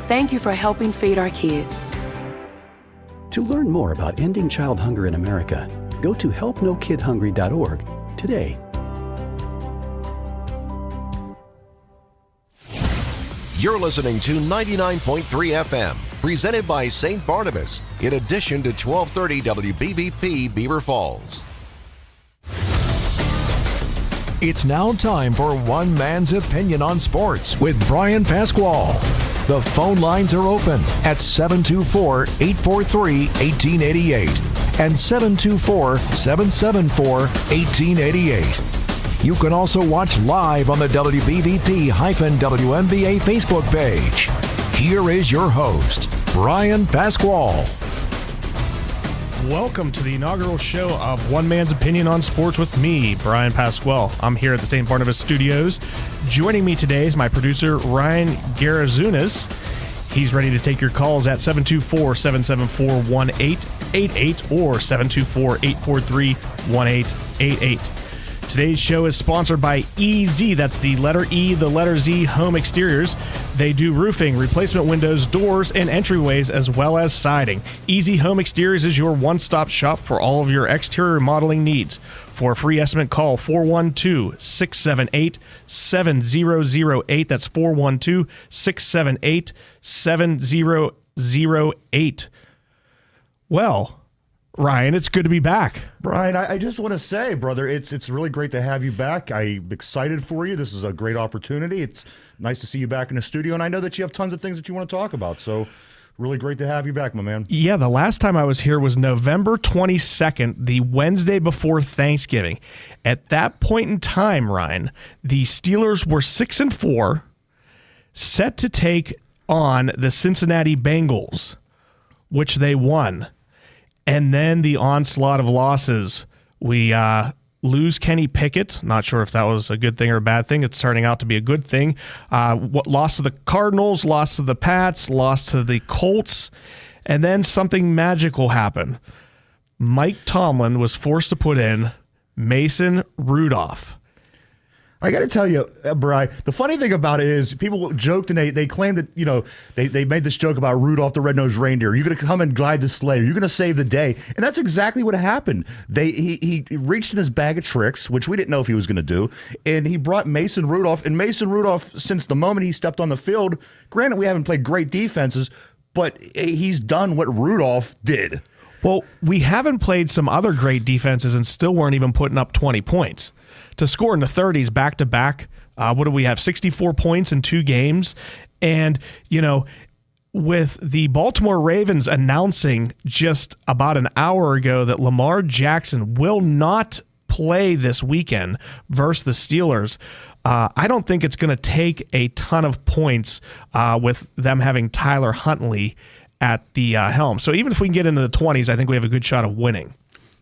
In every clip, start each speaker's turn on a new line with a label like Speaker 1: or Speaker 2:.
Speaker 1: Thank you for helping feed our kids.
Speaker 2: To learn more about ending child hunger in America, go to helpnokidhungry.org today.
Speaker 3: You're listening to 99.3 FM, presented by St. Barnabas, in addition to 1230 WBVP Beaver Falls.
Speaker 4: It's now time for One Man's Opinion on Sports with Bryan Pasquale. The phone lines are open at 724-843-1888 and 724-774-1888. You can also watch live on the WBVP-WNBA Facebook page. Here is your host, Bryan Pasquale.
Speaker 5: Welcome to the inaugural show of One Man's Opinion on Sports with me, Bryan Pasquale. I'm here at the St. Barnabas Studios. Joining me today is my producer, Ryan Garazunas. He's ready to take your calls at 724-774-1888 or 724-843-1888. Today's show is sponsored by EZ. That's the letter E, the letter Z, Home Exteriors. They do roofing, replacement windows, doors, and entryways, as well as siding. EZ Home Exteriors is your one-stop shop for all of your exterior remodeling needs. For a free estimate, call 412-678-7008. That's 412-678-7008. Well, Ryan, it's good to be back.
Speaker 6: Bryan, I just want to say, brother, it's really great to have you back. I'm excited for you. This is a great opportunity. It's nice to see you back in the studio, and I know that you have tons of things that you want to talk about, so really great to have you back, my man.
Speaker 5: Yeah, the last time I was here was November 22nd, the Wednesday before Thanksgiving. At that point in time, Ryan, the Steelers were 6-4, set to take on the Cincinnati Bengals, which they won. And then the onslaught of losses. We lose Kenny Pickett. Not sure if that was a good thing or a bad thing. It's turning out to be a good thing. Lost to the Cardinals, lost to the Pats, lost to the Colts, and then something magical happened. Mike Tomlin was forced to put in Mason Rudolph.
Speaker 6: I got to tell you, Bryan, the funny thing about it is people joked and they claimed that, they made this joke about Rudolph the Red-Nosed Reindeer. You're going to come and guide the sleigh. You're going to save the day. And that's exactly what happened. He reached in his bag of tricks, which we didn't know if he was going to do, and he brought Mason Rudolph. And Mason Rudolph, since the moment he stepped on the field, granted we haven't played great defenses, but he's done what Rudolph did.
Speaker 5: Well, we haven't played some other great defenses and still weren't even putting up 20 points. To score in the 30s back-to-back, what do we have, 64 points in 2 games? And, with the Baltimore Ravens announcing just about an hour ago that Lamar Jackson will not play this weekend versus the Steelers, I don't think it's going to take a ton of points with them having Tyler Huntley at the helm. So even if we can get into the 20s, I think we have a good shot of winning.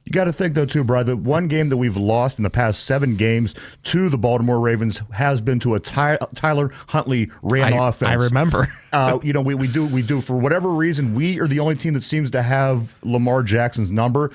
Speaker 6: You got to think, though, too, Bryan, the one game that we've lost in the past 7 games to the Baltimore Ravens has been to a Tyler Huntley ran offense.
Speaker 5: I remember.
Speaker 6: We do. For whatever reason, we are the only team that seems to have Lamar Jackson's number.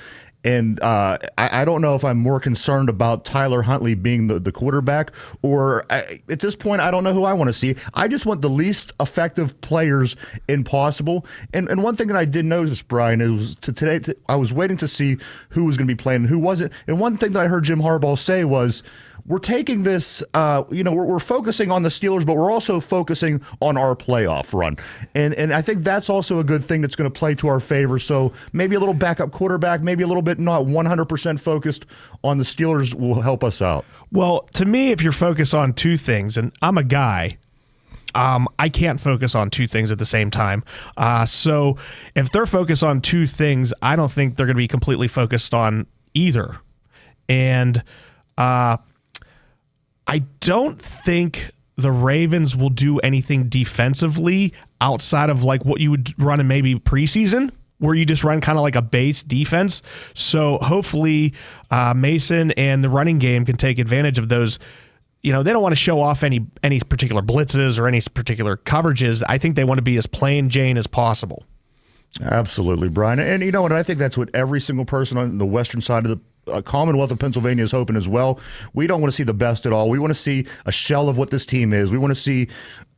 Speaker 6: And I don't know if I'm more concerned about Tyler Huntley being the quarterback or at this point, I don't know who I want to see. I just want the least effective players in possible. And one thing that I did notice, Bryan, is today I was waiting to see who was going to be playing and who wasn't. And one thing that I heard Jim Harbaugh say was, we're taking this, we're focusing on the Steelers, but we're also focusing on our playoff run. And I think that's also a good thing that's going to play to our favor. So maybe a little backup quarterback, maybe a little bit not 100% focused on the Steelers will help us out.
Speaker 5: Well, to me, if you're focused on 2 things, and I'm a guy, I can't focus on 2 things at the same time. So if they're focused on 2 things, I don't think they're going to be completely focused on either. And I don't think the Ravens will do anything defensively outside of like what you would run in maybe preseason, where you just run kind of like a base defense. So hopefully Mason and the running game can take advantage of those. They don't want to show off any particular blitzes or any particular coverages. I think they want to be as plain Jane as possible.
Speaker 6: Absolutely, Bryan. And you know what? I think that's what every single person on the western side of Commonwealth of Pennsylvania is hoping as well. We don't want to see the best at all. We want to see a shell of what this team is. We want to see,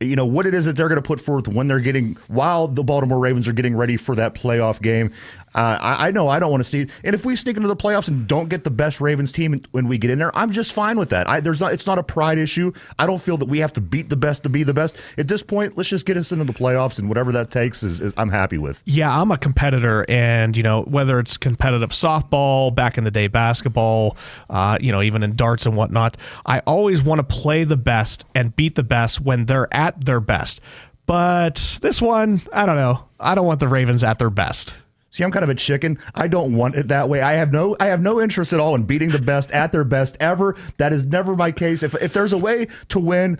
Speaker 6: what it is that they're going to put forth while the Baltimore Ravens are getting ready for that playoff game. I know I don't want to see it. And if we sneak into the playoffs and don't get the best Ravens team when we get in there, I'm just fine with that. It's not a pride issue. I don't feel that we have to beat the best to be the best. At this point, let's just get us into the playoffs, and whatever that takes is I'm happy with.
Speaker 5: Yeah, I'm a competitor, and whether it's competitive softball, back in the day basketball, even in darts and whatnot, I always want to play the best and beat the best when they're at their best. But this one, I don't know. I don't want the Ravens at their best.
Speaker 6: See, I'm kind of a chicken. I don't want it that way. I have no interest at all in beating the best at their best ever. That is never my case. If there's a way to win,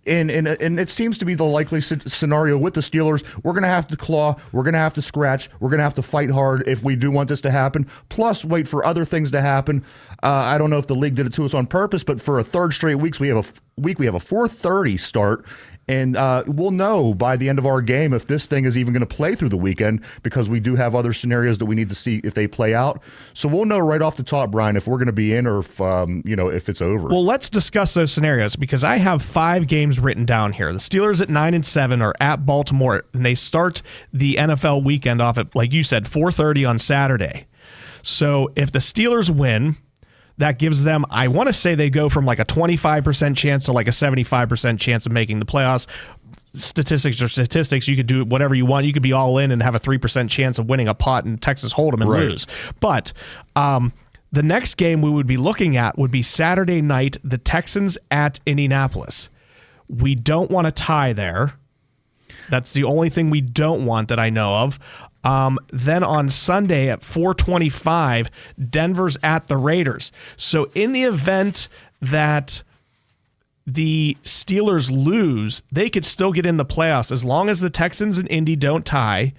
Speaker 6: and it seems to be the likely scenario with the Steelers, we're going to have to claw, we're going to have to scratch, we're going to have to fight hard if we do want this to happen, plus wait for other things to happen. I don't know if the league did it to us on purpose, but for a third straight week, we have a 4:30 start. And we'll know by the end of our game if this thing is even going to play through the weekend, because we do have other scenarios that we need to see if they play out. So we'll know right off the top, Brian, if we're going to be in or if it's over.
Speaker 5: Well, let's discuss those scenarios, because I have 5 games written down here. The Steelers at 9-7 are at Baltimore, and they start the NFL weekend off at, like you said, 4:30 on Saturday. So if the Steelers win, that gives them, I want to say they go from like a 25% chance to like a 75% chance of making the playoffs. Statistics are statistics. You could do whatever you want. You could be all in and have a 3% chance of winning a pot in Texas Hold'em and lose. But the next game we would be looking at would be Saturday night, the Texans at Indianapolis. We don't want a tie there. That's the only thing we don't want that I know of. Then on Sunday at 4:25, Denver's at the Raiders. So in the event that the Steelers lose, they could still get in the playoffs as long as the Texans and Indy don't tie.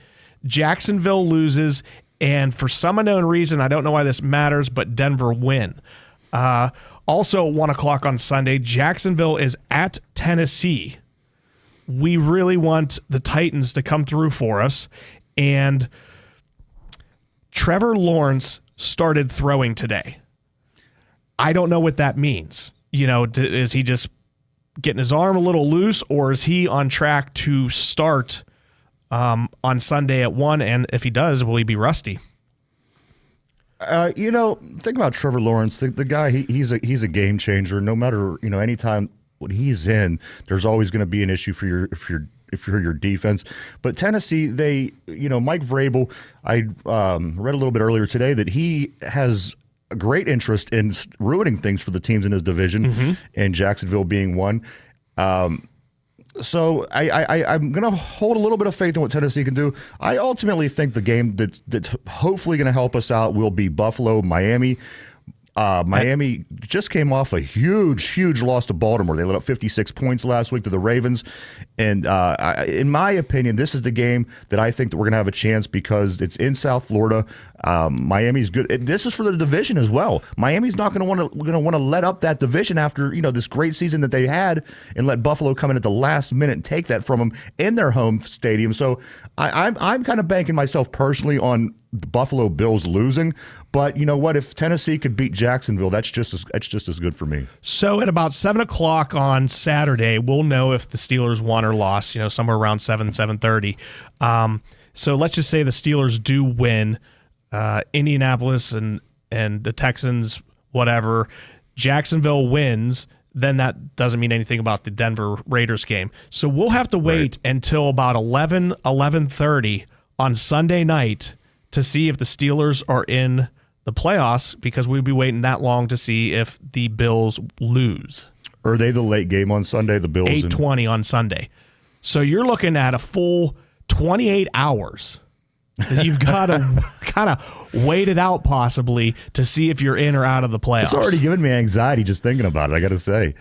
Speaker 5: Jacksonville loses, and for some unknown reason, I don't know why this matters, but Denver win. Also at 1 o'clock on Sunday, Jacksonville is at Tennessee. We really want the Titans to come through for us. And Trevor Lawrence started throwing today. I don't know what that means. Is he just getting his arm a little loose, or is he on track to start on Sunday at 1? And if he does, will he be rusty?
Speaker 6: Think about Trevor Lawrence. The guy, he's a game changer. No matter, anytime when he's in, there's always going to be an issue for your defense. But Tennessee, Mike Vrabel, I read a little bit earlier today that he has a great interest in ruining things for the teams in his division, and Jacksonville being one. So I'm going to hold a little bit of faith in what Tennessee can do. I ultimately think the game that's hopefully going to help us out will be Buffalo-Miami. Miami just came off a huge loss to Baltimore. They let up 56 points last week to the Ravens. And in my opinion, this is the game that I think that we're going to have a chance, because it's in South Florida. Miami's good. This is for the division as well. Miami's not going to want to let up that division after this great season that they had, and let Buffalo come in at the last minute and take that from them in their home stadium. So I'm kind of banking myself personally on the Buffalo Bills losing. But you know what? If Tennessee could beat Jacksonville, that's just as good for me.
Speaker 5: So at about 7 o'clock on Saturday, we'll know if the Steelers won or lost. Somewhere around 7:30. So let's just say the Steelers do win. Indianapolis and the Texans, whatever. Jacksonville wins. Then that doesn't mean anything about the Denver Raiders game. So we'll have to wait until about 11:30 on Sunday night to see if the Steelers are in the playoffs, because we'd be waiting that long to see if the Bills lose.
Speaker 6: Are they the late game on Sunday, the Bills?
Speaker 5: 8:20 on Sunday. So you're looking at a full 28 hours that you've got to kind of wait it out possibly to see if you're in or out of the playoffs.
Speaker 6: It's already given me anxiety just thinking about it, I got to say.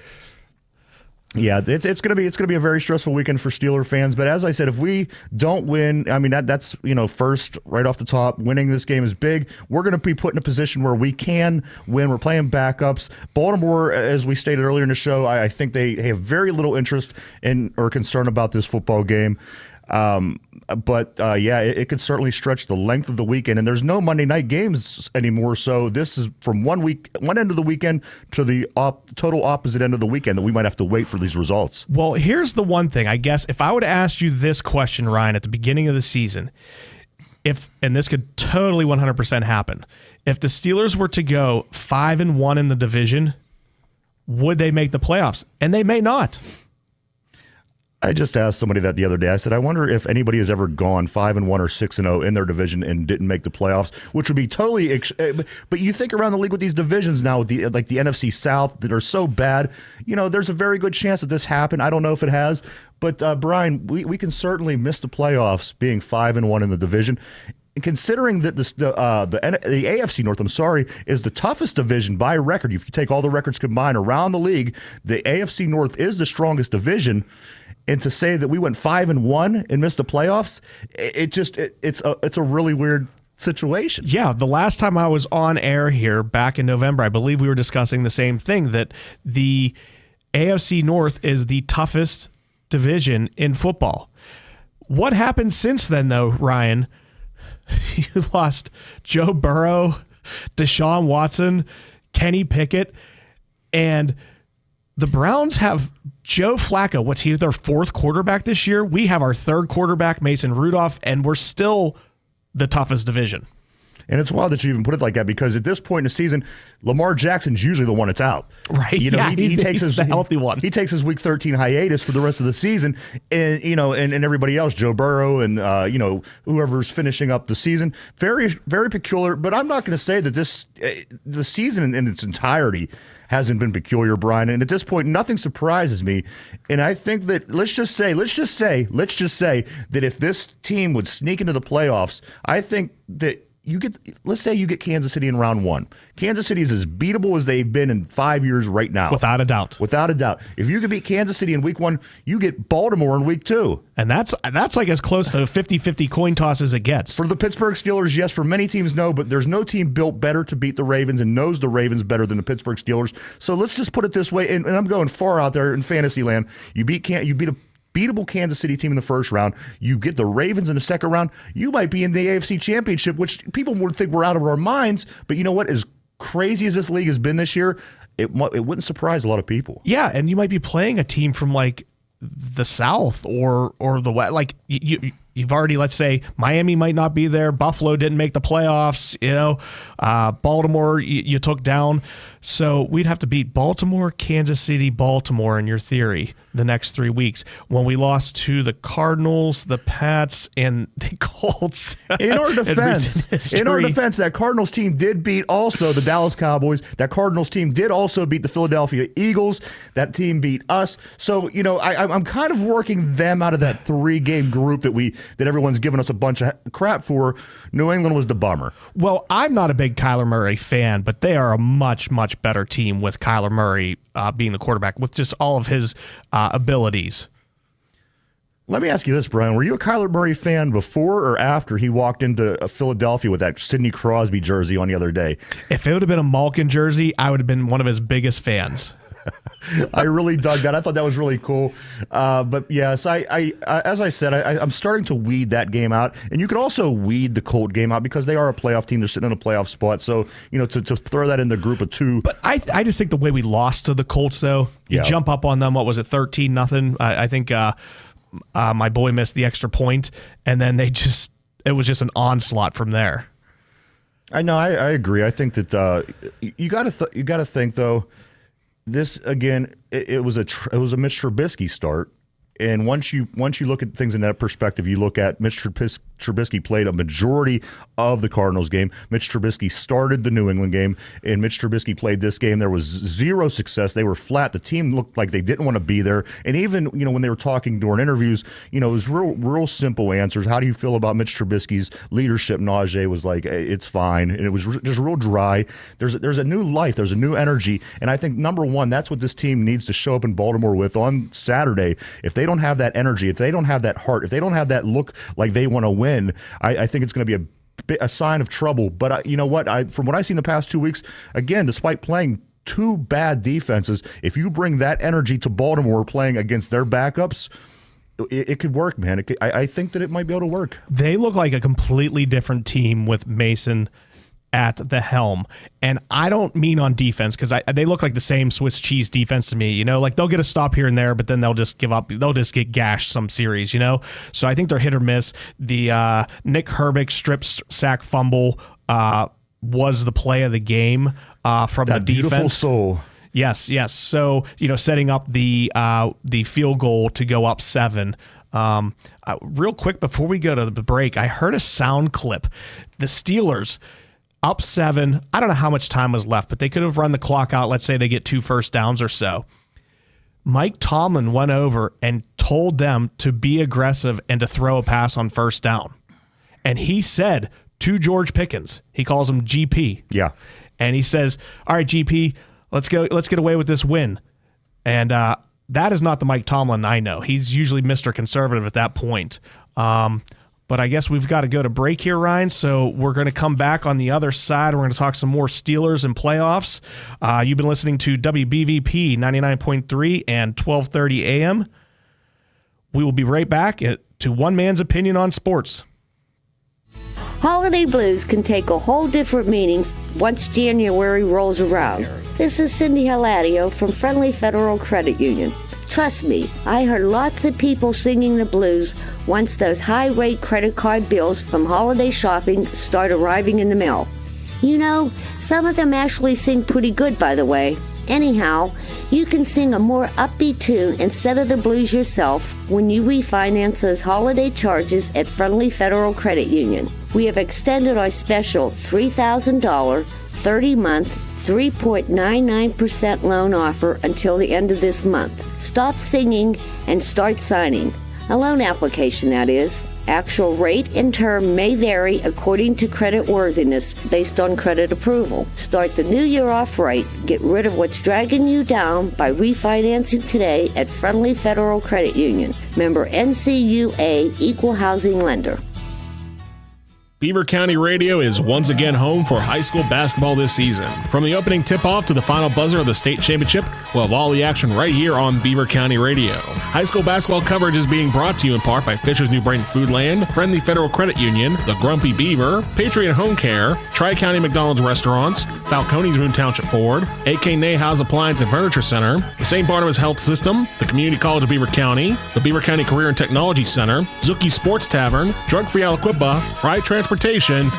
Speaker 6: Yeah, it's gonna be a very stressful weekend for Steeler fans. But as I said, if we don't win, I mean that's first right off the top, winning this game is big. We're gonna be put in a position where we can win. We're playing backups. Baltimore, as we stated earlier in the show, I think they have very little interest in or concern about this football game. Yeah, it could certainly stretch the length of the weekend, and there's no Monday night games anymore. So this is from one end of the weekend to the total opposite end of the weekend that we might have to wait for these results.
Speaker 5: Well, here's the one thing. I guess if I would have asked you this question, Ryan, at the beginning of the season, and this could totally 100% happen, if the Steelers were to go 5-1 in the division, would they make the playoffs? And they may not.
Speaker 6: I just asked somebody that the other day. I said, I wonder if anybody has ever gone 5-1 or 6-0 in their division and didn't make the playoffs, which would be totally. But you think around the league with these divisions now, with the NFC South that are so bad, there's a very good chance that this happened. I don't know if it has, but Brian, we can certainly miss the playoffs being 5-1 in the division. Considering that the AFC North, is the toughest division by record. If you take all the records combined around the league, the AFC North is the strongest division. And to say that we went 5-1 and missed the playoffs, it's a really weird situation.
Speaker 5: Yeah, the last time I was on air here back in November, I believe we were discussing the same thing, that the AFC North is the toughest division in football. What happened since then, though, Ryan? You lost Joe Burrow, Deshaun Watson, Kenny Pickett, and the Browns have Joe Flacco. What's he, their fourth quarterback this year? We have our third quarterback, Mason Rudolph, and we're still the toughest division.
Speaker 6: And it's wild that you even put it like that, because at this point in the season, Lamar Jackson's usually the one that's out.
Speaker 5: Right.
Speaker 6: He takes
Speaker 5: he's the healthy one.
Speaker 6: He takes his week 13 hiatus for the rest of the season, and and everybody else, Joe Burrow and whoever's finishing up the season, very, very peculiar. But I'm not going to say that the season in its entirety hasn't been peculiar, Brian. And at this point, nothing surprises me. And I think that let's just say that if this team would sneak into the playoffs, I think that let's say you get Kansas City in round one. Kansas City is as beatable as they've been in 5 years right now.
Speaker 5: Without a doubt.
Speaker 6: Without a doubt. If you could beat Kansas City in week one, you get Baltimore in week two.
Speaker 5: And that's like as close to a 50-50 coin toss as it gets.
Speaker 6: For the Pittsburgh Steelers, yes. For many teams, no. But there's no team built better to beat the Ravens and knows the Ravens better than the Pittsburgh Steelers. So let's just put it this way, and I'm going far out there in fantasy land. You beat a beatable Kansas City team in the first round. You get the Ravens in the second round. You might be in the AFC Championship, which people would think we're out of our minds. But you know what? As crazy as this league has been this year, it wouldn't surprise a lot of people.
Speaker 5: Yeah, and you might be playing a team from like the South or the West. Like you've already, let's say, Miami might not be there. Buffalo didn't make the playoffs. Baltimore you took down. So we'd have to beat Baltimore, Kansas City, Baltimore in your theory the next 3 weeks. When we lost to the Cardinals, the Pats, and the Colts.
Speaker 6: In our defense, that Cardinals team did beat also the Dallas Cowboys. That Cardinals team did also beat the Philadelphia Eagles. That team beat us. So, I'm kind of working them out of that 3-game group that everyone's given us a bunch of crap for. New England was the bummer.
Speaker 5: Well, I'm not a big Kyler Murray fan, but they are a much, much better team with Kyler Murray being the quarterback, with just all of his abilities.
Speaker 6: Let me ask you this, Brian. Were you a Kyler Murray fan before or after he walked into Philadelphia with that Sidney Crosby jersey on the other day?
Speaker 5: If it would have been a Malkin jersey, I would have been one of his biggest fans.
Speaker 6: I really dug that. I thought that was really cool. But yes, I as I said, I'm starting to weed that game out, and you could also weed the Colt game out because they are a playoff team. They're sitting in a playoff spot, so to throw that in the group of two.
Speaker 5: But I just think the way we lost to the Colts, though, you jump up on them. What was it, 13-0? I think my boy missed the extra point, and then it was just an onslaught from there.
Speaker 6: I know. I agree. I think that you got to think though. This again, it was a Mitch Trubisky start, and once you look at things in that perspective, you look at Mitch Trubisky played a majority of the Cardinals game. Mitch Trubisky started the New England game, and Mitch Trubisky played this game. There was zero success. They were flat. The team looked like they didn't want to be there. And even when they were talking during interviews, it was real simple answers. How do you feel about Mitch Trubisky's leadership? Najee was like, hey, it's fine, and it was just real dry. There's a new life. There's a new energy, and I think number one, that's what this team needs to show up in Baltimore with on Saturday. If they don't have that energy, if they don't have that heart, if they don't have that look like they want to win, I think it's going to be a sign of trouble. But you know what? From what I've seen the past 2 weeks, again, despite playing two bad defenses, if you bring that energy to Baltimore playing against their backups, it could work, man. I think that it might be able to work.
Speaker 5: They look like a completely different team with Mason at the helm. And I don't mean on defense, because they look like the same Swiss cheese defense to me. You know, like they'll get a stop here and there, but then they'll just give up. They'll just get gashed some series, you know? So I think they're hit or miss. The Nick Herbig strip sack fumble was the play of the game from
Speaker 6: that
Speaker 5: the defense.
Speaker 6: Beautiful soul.
Speaker 5: Yes. So, you know, setting up the field goal to go up 7. Real quick before we go to the break, I heard a sound clip. The Steelers up 7. I don't know how much time was left, but they could have run the clock out. Let's say they get 2 first downs or so. Mike Tomlin went over and told them to be aggressive and to throw a pass on first down. And he said to George Pickens, he calls him GP.
Speaker 6: Yeah.
Speaker 5: And he says, all right, GP, let's get away with this win. And that is not the Mike Tomlin I know. He's usually Mr. Conservative at that point. But I guess we've got to go to break here, Ryan. So we're going to come back on the other side. We're going to talk some more Steelers and playoffs. You've been listening to WBVP 99.3 and 1230 AM. We will be right back to One Man's Opinion on Sports.
Speaker 7: Holiday blues can take a whole different meaning once January rolls around. This is Cindy Haladio from Friendly Federal Credit Union. Trust me, I heard lots of people singing the blues once those high-rate credit card bills from holiday shopping start arriving in the mail. You know, some of them actually sing pretty good, by the way. Anyhow, you can sing a more upbeat tune instead of the blues yourself when you refinance those holiday charges at Friendly Federal Credit Union. We have extended our special $3,000, 30-month, 3.99% loan offer until the end of this month. Stop singing and start signing. A loan application, that is. Actual rate and term may vary according to credit worthiness based on credit approval. Start the new year off right. Get rid of what's dragging you down by refinancing today at Friendly Federal Credit Union. Member NCUA, Equal Housing Lender.
Speaker 8: Beaver County Radio is once again home for high school basketball this season. From the opening tip-off to the final buzzer of the state championship, we'll have all the action right here on Beaver County Radio. High school basketball coverage is being brought to you in part by Fisher's New Brighton Foodland, Friendly Federal Credit Union, The Grumpy Beaver, Patriot Home Care, Tri-County McDonald's Restaurants, Falcone's Moon Township Ford, AK Nahas Appliance and Furniture Center, the St. Barnabas Health System, the Community College of Beaver County, the Beaver County Career and Technology Center, Zuki Sports Tavern, Drug Free Aliquippa, Fried Transportation,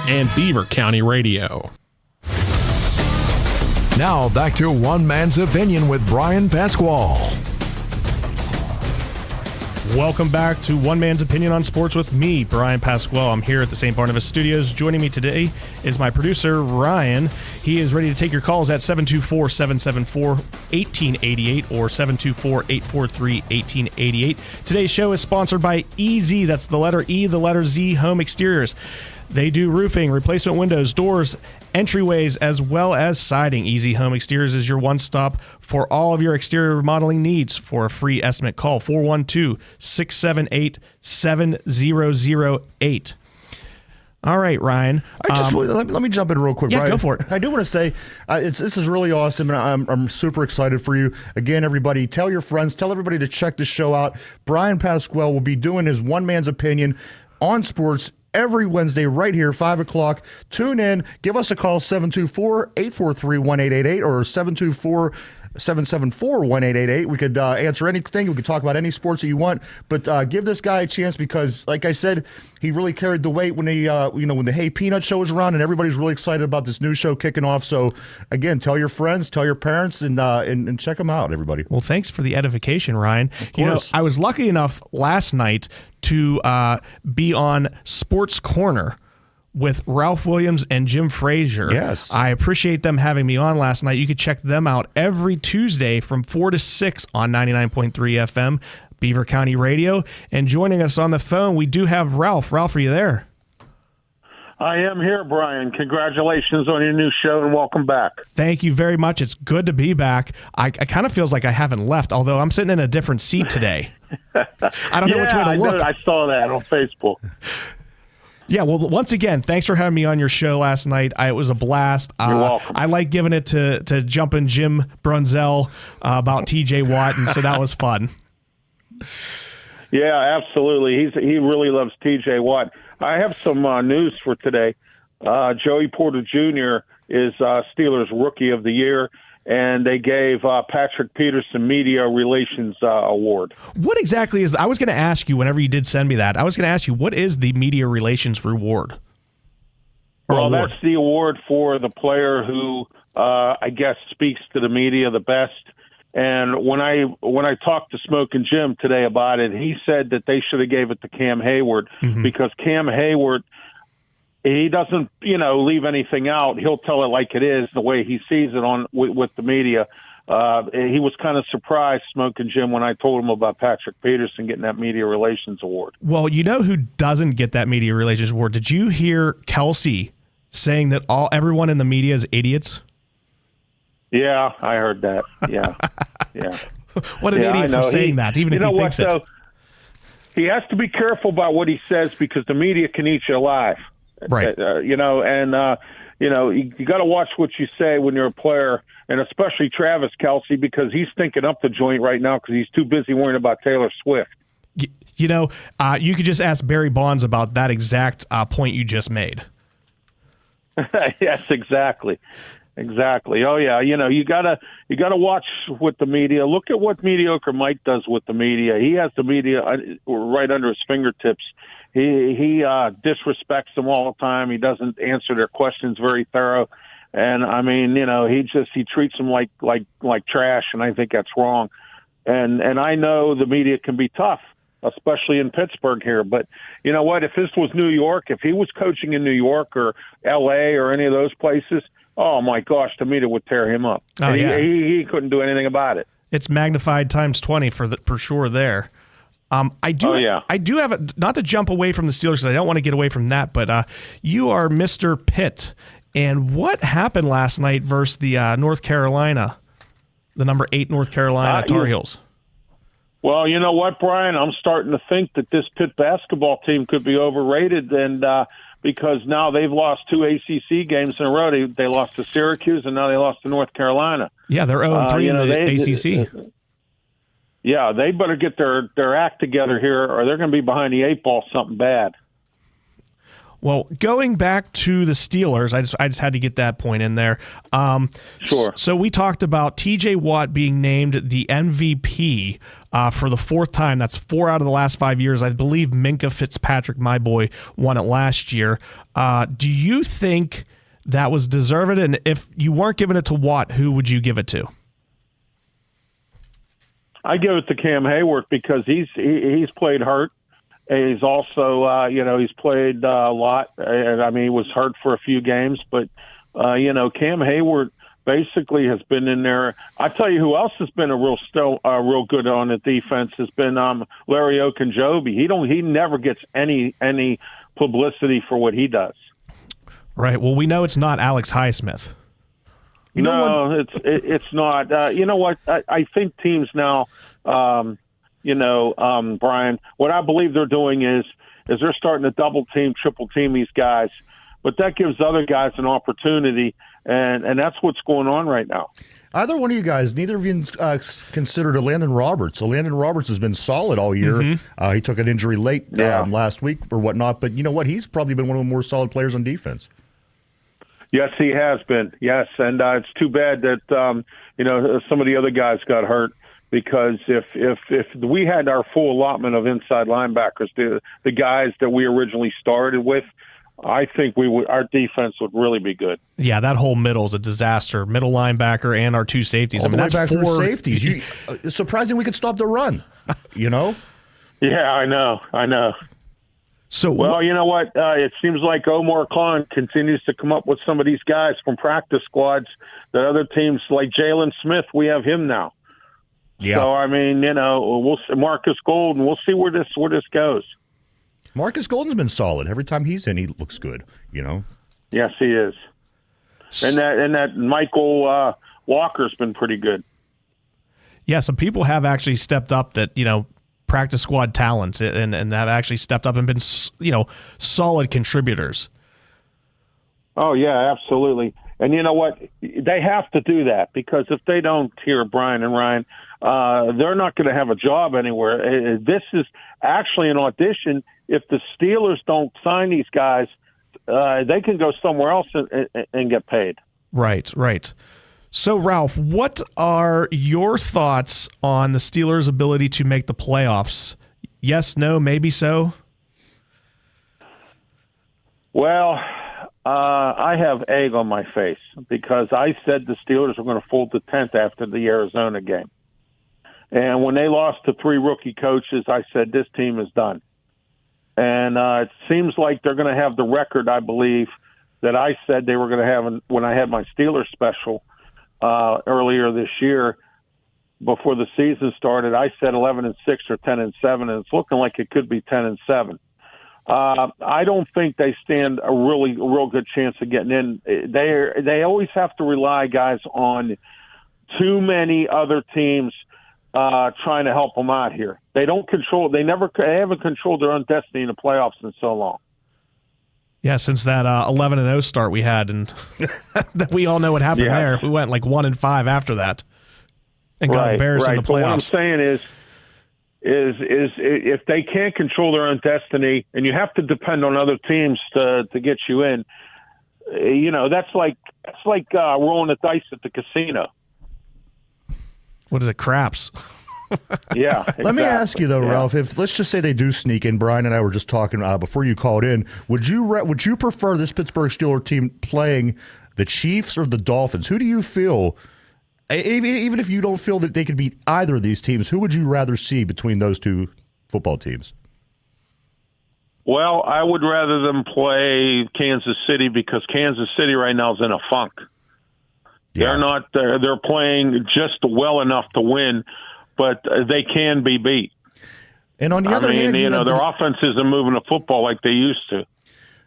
Speaker 8: and Beaver County Radio.
Speaker 4: Now back to One Man's Opinion with Bryan Pasquale.
Speaker 5: Welcome back to One Man's Opinion on Sports with me, Bryan Pasquale. I'm here at the St. Barnabas Studios. Joining me today is my producer, Ryan. He is ready to take your calls at 724-774-1888 or 724-843-1888. Today's show is sponsored by EZ. That's the letter E, the letter Z, Home Exteriors. They do roofing, replacement windows, doors, entryways, as well as siding. Easy Home Exteriors is your one-stop for all of your exterior remodeling needs. For a free estimate, call 412-678-7008. All right, Ryan.
Speaker 6: Let me jump in real quick.
Speaker 5: Yeah,
Speaker 6: Brian.
Speaker 5: go for it.
Speaker 6: I do want to say this is really awesome, and I'm super excited for you. Again, everybody, tell your friends, tell everybody to check this show out. Bryan Pasquale will be doing his One Man's Opinion on sports every Wednesday right here, 5 o'clock. Tune in. Give us a call, 724-843-1888 or 774-1888. We could answer anything. We could talk about any sports that you want. But give this guy a chance because, like I said, he really carried the weight when when the Hey Peanut show was around, and everybody's really excited about this new show kicking off. So, again, tell your friends, tell your parents, and check them out, everybody.
Speaker 5: Well, thanks for the edification, Ryan. You know, I was lucky enough last night to be on Sports Corner with Ralph Williams and Jim Frazier.
Speaker 6: Yes.
Speaker 5: I appreciate them having me on last night. You could check them out every Tuesday from 4 to 6 on 99.3 FM, Beaver County Radio. And joining us on the phone, we do have Ralph. Ralph, are you there?
Speaker 9: I am here, Brian. Congratulations on your new show and welcome back.
Speaker 5: Thank you very much. It's good to be back. I kind of feels like I haven't left, although I'm sitting in a different seat today. I don't know which way to look.
Speaker 9: I saw that on Facebook.
Speaker 5: Yeah, well, once again, thanks for having me on your show last night. It was a blast.
Speaker 9: You're welcome.
Speaker 5: I like giving it to Jumpin' Jim Brunzell about TJ Watt, and so that was fun.
Speaker 9: Yeah, absolutely. He really loves T.J. Watt. I have some news for today. Joey Porter Jr. is Steelers Rookie of the Year, and they gave Patrick Peterson Media Relations Award.
Speaker 5: What exactly is? I was going to ask you whenever you did send me that. I was going to ask you, what is the Media Relations Reward?
Speaker 9: Well, that's the award for the player who, I guess, speaks to the media the best. And when I talked to Smoking Jim today about it, he said that they should have gave it to Cam Hayward because Cam Hayward, he doesn't, leave anything out. He'll tell it like it is, the way he sees it with the media. He was kind of surprised, Smoking Jim, when I told him about Patrick Peterson getting that Media Relations Award.
Speaker 5: Well, you know who doesn't get that Media Relations Award? Did you hear Kelsey saying that everyone in the media is idiots?
Speaker 9: Yeah, I heard that. Yeah.
Speaker 5: What an idiot for saying that, even if he thinks it.
Speaker 9: He has to be careful about what he says because the media can eat you alive.
Speaker 5: Right.
Speaker 9: You got to watch what you say when you're a player, and especially Travis Kelce, because he's thinking up the joint right now because he's too busy worrying about Taylor Swift.
Speaker 5: You could just ask Barry Bonds about that exact point you just made.
Speaker 9: Yes, exactly. Oh yeah, you gotta watch with the media. Look at what Mediocre Mike does with the media. He has the media right under his fingertips. He disrespects them all the time. He doesn't answer their questions very thorough, and I mean, he treats them like trash, and I think that's wrong. And I know the media can be tough, especially in Pittsburgh here. But you know what? If this was New York, if he was coaching in New York or L.A. or any of those places, oh my gosh, the media would tear him up.
Speaker 5: Oh, yeah.
Speaker 9: He couldn't do anything about it.
Speaker 5: It's magnified times 20 for sure there. I do have not to jump away from the Steelers because I don't want to get away from that, but you are Mr. Pitt. And what happened last night versus the North Carolina, the number 8 North Carolina Tar Heels?
Speaker 9: Well, you know what, Brian? I'm starting to think that this Pitt basketball team could be overrated, and because now they've lost 2 ACC games in a row. They lost to Syracuse, and now they lost to North Carolina.
Speaker 5: Yeah, they're 0-3 in the ACC.
Speaker 9: Yeah, they better get their act together here, or they're going to be behind the 8 ball something bad.
Speaker 5: Well, going back to the Steelers, I just had to get that point in there.
Speaker 9: Sure.
Speaker 5: So we talked about T.J. Watt being named the MVP for the 4th time. That's 4 out of the last 5 years. I believe Minka Fitzpatrick, my boy, won it last year. Do you think that was deserved? And if you weren't giving it to Watt, who would you give it to?
Speaker 9: I give it to Cam Hayward because he's played hurt. He's also, he's played a lot. And I mean, he was hurt for a few games, but, Cam Hayward basically has been in there. I tell you who else has been real good on the defense has been Larry Ogunjobi. He never gets any publicity for what he does.
Speaker 5: Right. Well, we know it's not Alex Highsmith.
Speaker 9: It's not. You know what? I think teams now, Brian, what I believe they're doing is they're starting to double team, triple team these guys, but that gives other guys an opportunity, and that's what's going on right now.
Speaker 6: Either one of you guys, neither of you considered Landon Roberts. So Landon Roberts has been solid all year. Mm-hmm. He took an injury late last week or whatnot, but you know what? He's probably been one of the more solid players on defense.
Speaker 9: Yes, he has been. Yes, and it's too bad that some of the other guys got hurt. Because if we had our full allotment of inside linebackers, the guys that we originally started with, I think our defense would really be good.
Speaker 5: Yeah, that whole middle is a disaster. Middle linebacker and our 2 safeties.
Speaker 6: All the way back to 4 safeties. Surprising we could stop the run. Yeah,
Speaker 9: I know.
Speaker 5: So
Speaker 9: well, you know what? It seems like Omar Khan continues to come up with some of these guys from practice squads that other teams like Jalen Smith. We have him now.
Speaker 6: Yeah.
Speaker 9: So I mean, we'll see Marcus Golden. We'll see where this goes.
Speaker 6: Marcus Golden's been solid. Every time he's in, he looks good.
Speaker 9: Yes, he is. And that Michael Walker's been pretty good.
Speaker 5: Yeah, some people have actually stepped up that practice squad talent and have actually stepped up and been solid contributors.
Speaker 9: Oh yeah, absolutely. And you know what? They have to do that, because if they don't, here, Brian and Ryan, they're not going to have a job anywhere. This is actually an audition. If the Steelers don't sign these guys, they can go somewhere else and get paid.
Speaker 5: Right. So, Ralph, what are your thoughts on the Steelers' ability to make the playoffs? Yes, no, maybe so?
Speaker 9: Well, I have egg on my face, because I said the Steelers were going to fold the tent after the Arizona game. And when they lost to 3 rookie coaches, I said this team is done. And it seems like they're going to have the record, I believe, that I said they were going to have when I had my Steelers special earlier this year. Before the season started, I said 11-6 or 10-7, and it's looking like it could be 10-7. I don't think they stand a real good chance of getting in. They always have to rely, guys, on too many other teams trying to help them out here. They don't control. They haven't controlled their own destiny in the playoffs in so long.
Speaker 5: Yeah, since that 11-0 start we had, and that we all know what happened there. We went like 1-5 after that, and got embarrassed in the playoffs.
Speaker 9: But what I'm saying is if they can't control their own destiny, and you have to depend on other teams to get you in, that's like rolling the dice at the casino.
Speaker 5: What is it, craps?
Speaker 9: Yeah. Exactly.
Speaker 6: Let me ask you though, Ralph. If let's just say they do sneak in, Brian and I were just talking before you called in. Would you prefer this Pittsburgh Steelers team playing the Chiefs or the Dolphins? Who do you feel? Even if you don't feel that they could beat either of these teams, who would you rather see between those two football teams?
Speaker 9: Well, I would rather them play Kansas City, because Kansas City right now is in a funk. Yeah. They're playing just well enough to win, but they can be beat.
Speaker 6: And on the other hand,
Speaker 9: their offense isn't moving the football like they used to.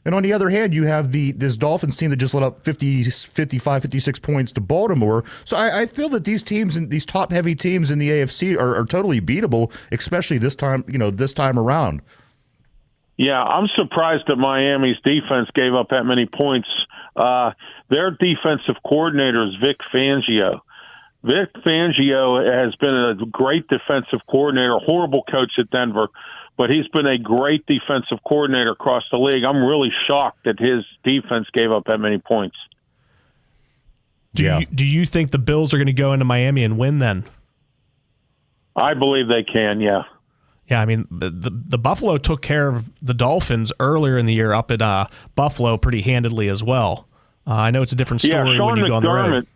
Speaker 6: And on the other hand, you have this Dolphins team that just let up 55, 56 points to Baltimore. So I feel that these teams and these top-heavy teams in the AFC are totally beatable, especially this time around.
Speaker 9: Yeah, I'm surprised that Miami's defense gave up that many points. Their defensive coordinator is Vic Fangio. Vic Fangio has been a great defensive coordinator, horrible coach at Denver, but he's been a great defensive coordinator across the league. I'm really shocked that his defense gave up that many points.
Speaker 5: Do you think the Bills are going to go into Miami and win then?
Speaker 9: I believe they can, yeah.
Speaker 5: Yeah, I mean, the Buffalo took care of the Dolphins earlier in the year up at Buffalo pretty handedly as well. I know it's a different story when you go on the road.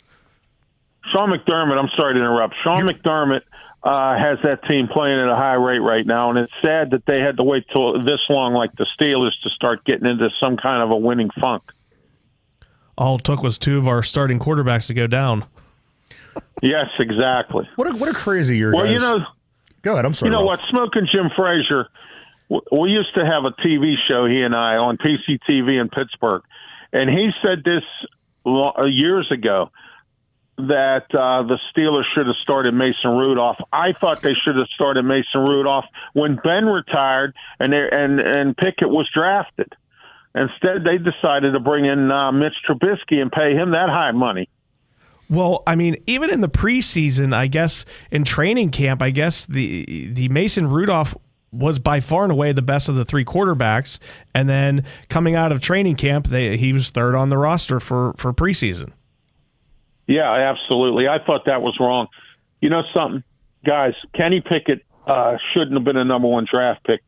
Speaker 9: Sean McDermott, I'm sorry to interrupt. Sean McDermott has that team playing at a high rate right now, and it's sad that they had to wait till this long, like the Steelers, to start getting into some kind of a winning funk.
Speaker 5: All it took was 2 of our starting quarterbacks to go down.
Speaker 9: Yes, exactly.
Speaker 6: What a crazy year, guys. Go ahead, I'm sorry.
Speaker 9: You know what? Smoking Jim Frazier, we used to have a TV show, he and I, on PCTV in Pittsburgh, and he said this years ago, that the Steelers should have started Mason Rudolph. I thought they should have started Mason Rudolph when Ben retired and Pickett was drafted. Instead, they decided to bring in Mitch Trubisky and pay him that high money.
Speaker 5: Well, I mean, even in the preseason, I guess, in training camp, I guess the Mason Rudolph was by far and away the best of the 3 quarterbacks. And then coming out of training camp, he was 3rd on the roster for preseason.
Speaker 9: Yeah, absolutely. I thought that was wrong. You know something, guys? Kenny Pickett shouldn't have been a number 1 draft pick,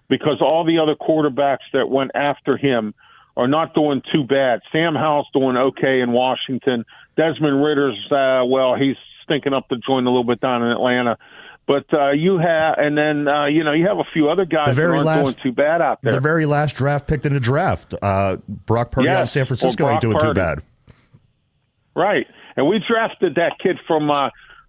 Speaker 9: because all the other quarterbacks that went after him are not doing too bad. Sam Howell's doing okay in Washington. Desmond Ritter's, he's stinking up the joint a little bit down in Atlanta. But you have a few other guys that aren't doing too bad out there.
Speaker 6: The very last draft picked in the draft, Brock Purdy out of San Francisco ain't doing too bad.
Speaker 9: Right. And we drafted that kid from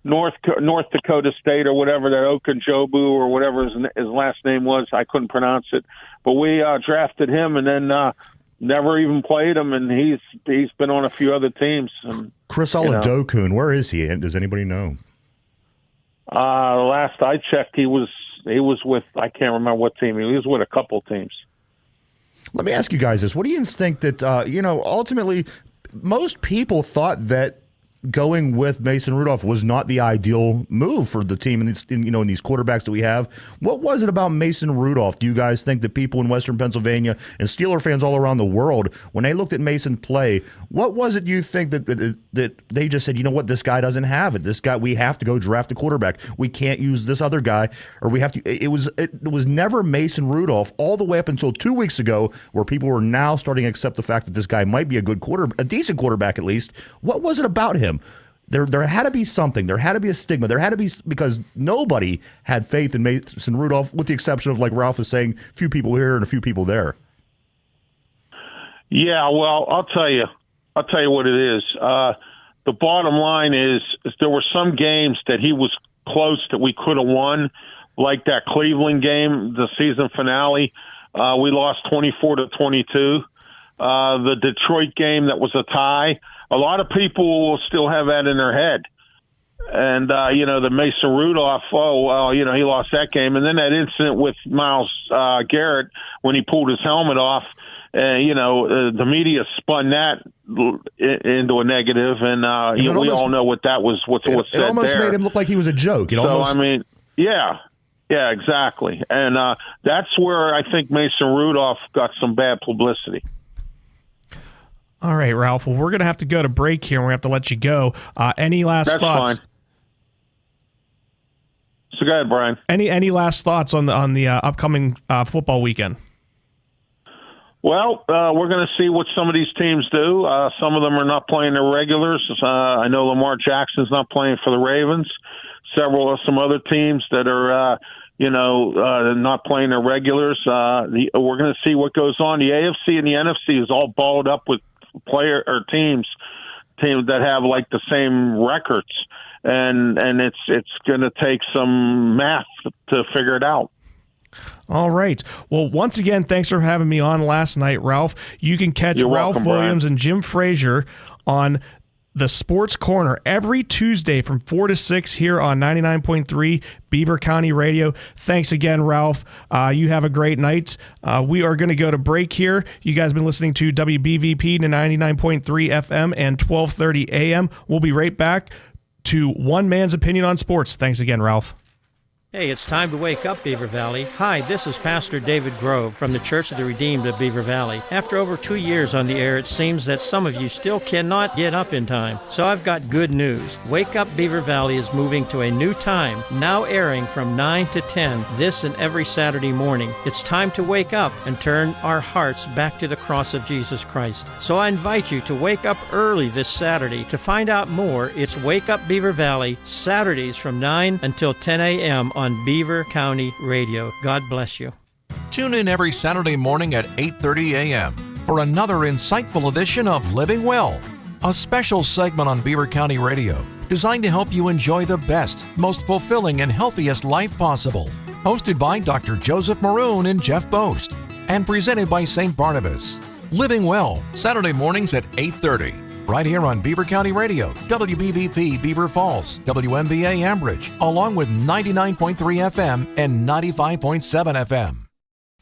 Speaker 9: North Dakota State or whatever, that Okunjobu or whatever his last name was. I couldn't pronounce it. But we drafted him and then never even played him, and he's been on a few other teams. And,
Speaker 6: Chris Oladokun, where is he? Does anybody know?
Speaker 9: Last I checked, he was with, I can't remember what team. He was with a couple teams.
Speaker 6: Let me ask you guys this. What do you think that, ultimately most people thought that going with Mason Rudolph was not the ideal move for the team in these quarterbacks that we have. What was it about Mason Rudolph? Do you guys think that people in Western Pennsylvania and Steeler fans all around the world, when they looked at Mason play, what was it you think that they just said, you know what, this guy doesn't have it. This guy, we have to go draft a quarterback. We can't use this other guy, or we have to. It was never Mason Rudolph all the way up until 2 weeks ago, where people were now starting to accept the fact that this guy might be a decent quarterback at least. What was it about him? There had to be something. There had to be a stigma. There had to be, because nobody had faith in Mason Rudolph, with the exception of, like Ralph was saying, a few people here and a few people there.
Speaker 9: Yeah, well, I'll tell you what it is. The bottom line is there were some games that he was close that we could have won, like that Cleveland game, the season finale. We lost 24-22. The Detroit game, that was a tie. A lot of people will still have that in their head. And, the Mason Rudolph, he lost that game. And then that incident with Myles Garrett when he pulled his helmet off, the media spun that into a negative. And, we all know what that was, what's said there.
Speaker 6: It almost made him look like he was a joke.
Speaker 9: Yeah, exactly. And that's where I think Mason Rudolph got some bad publicity.
Speaker 5: All right, Ralph. Well, we're going to have to go to break here, and we're going to have to let you go. Any last thoughts?
Speaker 9: That's fine. So go ahead, Brian.
Speaker 5: Any last thoughts on the upcoming football weekend?
Speaker 9: Well, we're going to see what some of these teams do. Some of them are not playing their regulars. I know Lamar Jackson's not playing for the Ravens. Some other teams that are not playing their regulars. We're going to see what goes on. The AFC and the NFC is all balled up with teams that have like the same records, and it's going to take some math to figure it out.
Speaker 5: All right. Well, once again, thanks for having me on last night, Ralph. You can catch Ralph Williams and Jim Frazier on the Sports Corner every Tuesday from 4 to 6 here on 99.3 Beaver County Radio. Thanks again, Ralph. You have a great night. We are going to go to break here. You guys have been listening to WBVP to 99.3 FM and 1230 AM. We'll be right back to One Man's Opinion on Sports. Thanks again, Ralph.
Speaker 10: Hey, it's time to wake up, Beaver Valley. Hi, this is Pastor David Grove from the Church of the Redeemed of Beaver Valley. After over 2 years on the air, it seems that some of you still cannot get up in time. So I've got good news. Wake Up Beaver Valley is moving to a new time, now airing from 9 to 10, this and every Saturday morning. It's time to wake up and turn our hearts back to the cross of Jesus Christ. So I invite you to wake up early this Saturday. To find out more, it's Wake Up Beaver Valley, Saturdays from 9 until 10 a.m. on Beaver County Radio. God bless you.
Speaker 4: Tune in every Saturday morning at 8:30 a.m. for another insightful edition of Living Well, a special segment on Beaver County Radio designed to help you enjoy the best, most fulfilling, and healthiest life possible. Hosted by Dr. Joseph Maroon and Jeff Boast, and presented by St. Barnabas. Living Well, Saturday mornings at 8:30. Right here on Beaver County Radio, WBVP Beaver Falls, WMVA Ambridge, along with 99.3 FM and 95.7 FM.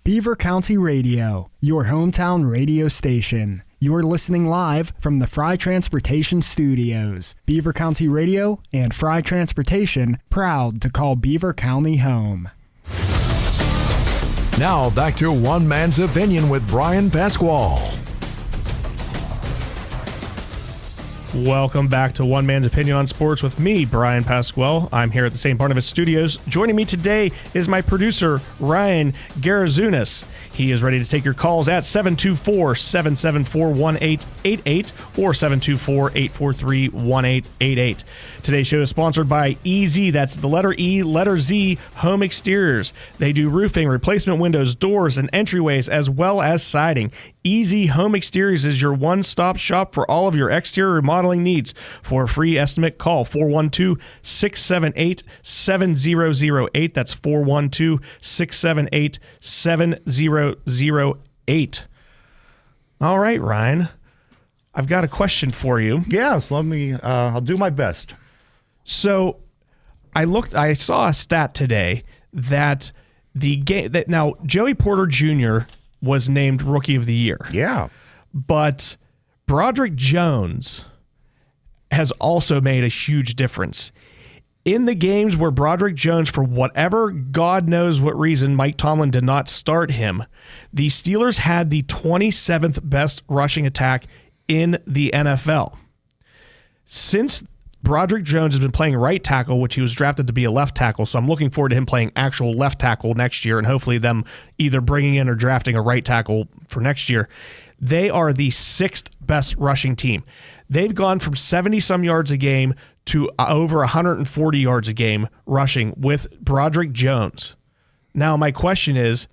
Speaker 11: Beaver County Radio, your hometown radio station. You're listening live from the Fry Transportation Studios. Beaver County Radio and Fry Transportation, proud to call Beaver County home.
Speaker 4: Now back to One Man's Opinion with Bryan Pasquale.
Speaker 5: Welcome back to One Man's Opinion on Sports with me, Bryan Pasquale. I'm here at the St. Barnabas Studios. Joining me today is my producer, Ryan Garazunas. He is ready to take your calls at 724-774-1888 or 724-843-1888. Today's show is sponsored by EZ. That's the letter E, letter Z, Home Exteriors. They do roofing, replacement windows, doors, and entryways, as well as siding. EZ Home Exteriors is your one-stop shop for all of your exterior remodeling needs. For a free estimate, call 412-678-7008. That's 412-678-7008. All right, Ryan. I've got a question for you.
Speaker 6: Yes, I'll do my best.
Speaker 5: So I saw a stat today that now Joey Porter Jr. was named Rookie of the Year.
Speaker 6: Yeah.
Speaker 5: But Broderick Jones has also made a huge difference. In the games where Broderick Jones, for whatever God knows what reason, Mike Tomlin did not start him, the Steelers had the 27th best rushing attack in the NFL. Since Broderick Jones has been playing right tackle, which he was drafted to be a left tackle, so I'm looking forward to him playing actual left tackle next year, and hopefully them either bringing in or drafting a right tackle for next year. They are the 6th best rushing team. They've gone from 70-some yards a game to over 140 yards a game rushing with Broderick Jones. Now, my question is,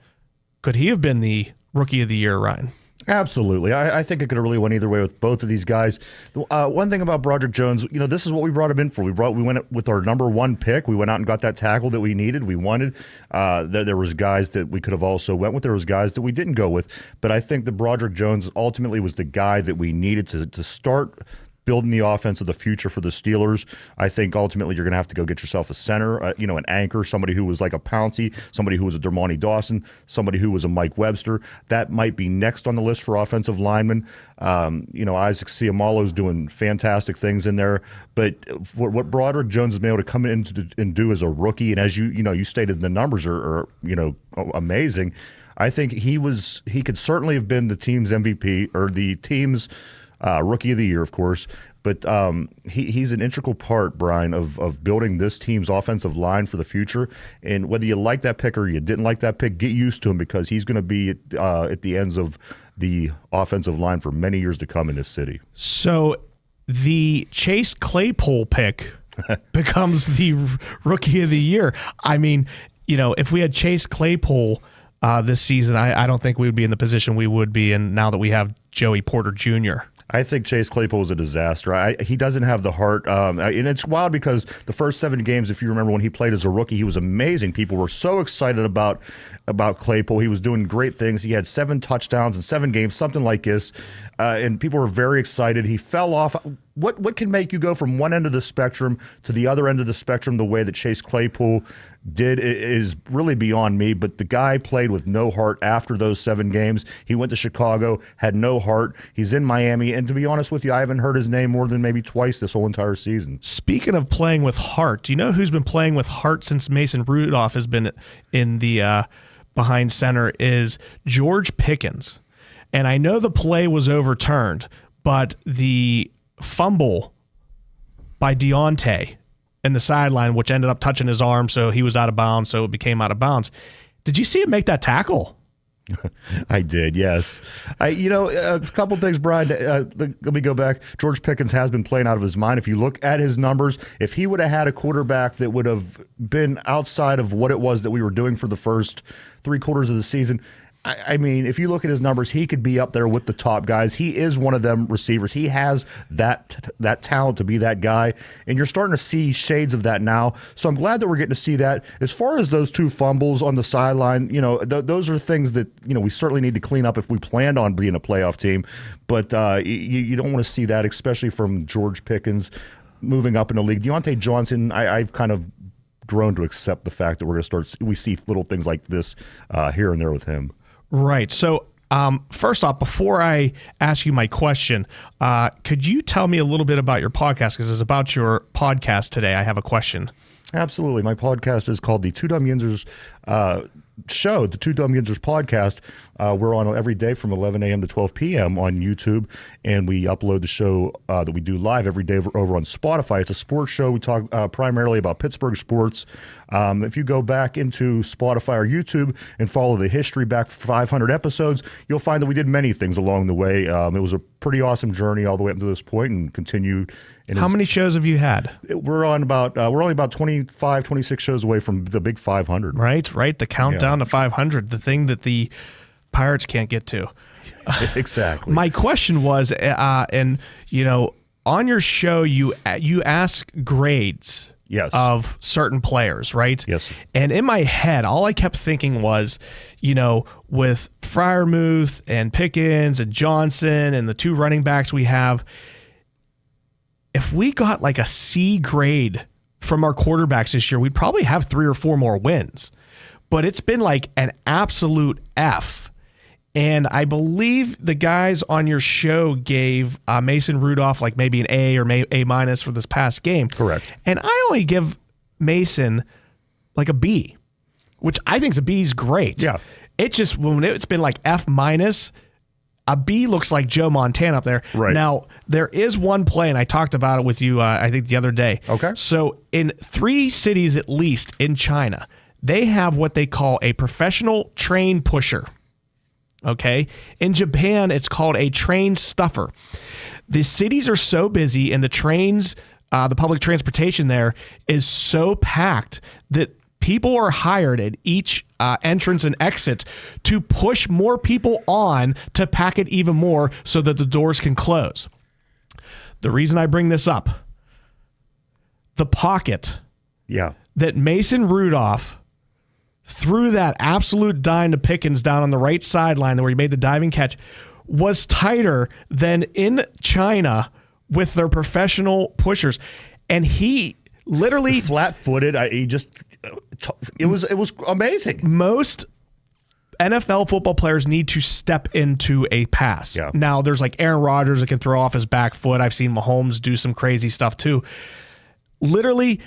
Speaker 5: could he have been the Rookie of the Year, Ryan?
Speaker 6: Absolutely. I think it could have really went either way with both of these guys. One thing about Broderick Jones, this is what we brought him in for. We went with our number 1 pick. We went out and got that tackle that we needed, we wanted. There was guys that we could have also went with. There was guys that we didn't go with. But I think that Broderick Jones ultimately was the guy that we needed to start building the offense of the future for the Steelers. I think ultimately you're going to have to go get yourself a center, an anchor, somebody who was like a Pouncey, somebody who was a Dermontti Dawson, somebody who was a Mike Webster. That might be next on the list for offensive linemen. Isaac Seumalo is doing fantastic things in there. But what Broderick Jones has been able to come in and do as a rookie, and as you stated, the numbers are amazing. I think he could certainly have been the team's MVP or the team's Rookie of the Year, of course, but he's an integral part, Brian, of building this team's offensive line for the future. And whether you like that pick or you didn't like that pick, get used to him because he's going to be at the ends of the offensive line for many years to come in this city.
Speaker 5: So the Chase Claypool pick becomes the Rookie of the Year. I mean, if we had Chase Claypool this season, I don't think we would be in the position we would be in now that we have Joey Porter Jr.
Speaker 6: I think Chase Claypool was a disaster. He doesn't have the heart. And it's wild because the first 7 games, if you remember when he played as a rookie, he was amazing. People were so excited about Claypool. He was doing great things. He had 7 touchdowns in 7 games, something like this. And people were very excited. He fell off. What can make you go from one end of the spectrum to the other end of the spectrum the way that Chase Claypool did is really beyond me. But the guy played with no heart after those 7 games. He went to Chicago, had no heart. He's in Miami. And to be honest with you, I haven't heard his name more than maybe twice this whole entire season.
Speaker 5: Speaking of playing with heart, do you know who's been playing with heart since Mason Rudolph has been in the behind center is George Pickens. And I know the play was overturned, but the fumble by Deontay in the sideline, which ended up touching his arm, so he was out of bounds, so it became out of bounds. Did you see him make that tackle?
Speaker 6: I did, yes. A couple things, Brian. Let me go back. George Pickens has been playing out of his mind. If you look at his numbers, if he would have had a quarterback that would have been outside of what it was that we were doing for the first 3 quarters of the season, I mean, if you look at his numbers, he could be up there with the top guys. He is one of them receivers. He has that talent to be that guy, and you're starting to see shades of that now. So I'm glad that we're getting to see that. As far as those 2 fumbles on the sideline, those are things that we certainly need to clean up if we planned on being a playoff team. But you don't want to see that, especially from George Pickens moving up in the league. Deontay Johnson, I've kind of grown to accept the fact that we see little things like this here and there with him.
Speaker 5: Right. So first off, before I ask you my question, could you tell me a little bit about your podcast? Because it's about your podcast today. I have a question.
Speaker 6: Absolutely. My podcast is called the Two Dumb Yinzers show, the Two Dumb Yinzers podcast. We're on every day from 11 a.m. to 12 p.m. on YouTube, and we upload the show that we do live every day over on Spotify. It's a sports show. We talk primarily about Pittsburgh sports. If you go back into Spotify or YouTube and follow the history back for 500 episodes, you'll find that we did many things along the way. It was a pretty awesome journey all the way up to this point and continued.
Speaker 5: How many shows have you had?
Speaker 6: We're only about 25, 26 shows away from the big 500.
Speaker 5: Right. The countdown to 500, the thing that the Pirates can't get to.
Speaker 6: Exactly.
Speaker 5: My question was, on your show, you ask grades.
Speaker 6: Yes.
Speaker 5: Of certain players, right?
Speaker 6: Yes.
Speaker 5: And in my head, all I kept thinking was, with Freiermuth and Pickens and Johnson and the 2 running backs we have, if we got like a C grade from our quarterbacks this year, we'd probably have 3 or 4 more wins. But it's been like an absolute F. And I believe the guys on your show gave Mason Rudolph like maybe an A or A minus for this past game.
Speaker 6: Correct.
Speaker 5: And I only give Mason like a B, which I think a B is great.
Speaker 6: Yeah.
Speaker 5: It's just when it's been like F minus, a B looks like Joe Montana up there.
Speaker 6: Right.
Speaker 5: Now, there is one play, and I talked about it with you, I think, the other day.
Speaker 6: Okay.
Speaker 5: So in 3 cities at least in China, they have what they call a professional train pusher. Okay. In Japan, it's called a train stuffer. The cities are so busy and the trains, the public transportation there is so packed that people are hired at each entrance and exit to push more people on to pack it even more so that the doors can close. The reason I bring this up, the pocket that Mason Rudolph threw that absolute dime to Pickens down on the right sideline where he made the diving catch was tighter than in China with their professional pushers. And he literally
Speaker 6: flat-footed. It was amazing.
Speaker 5: Most NFL football players need to step into a pass.
Speaker 6: Yeah.
Speaker 5: Now, there's like Aaron Rodgers that can throw off his back foot. I've seen Mahomes do some crazy stuff too. Literally,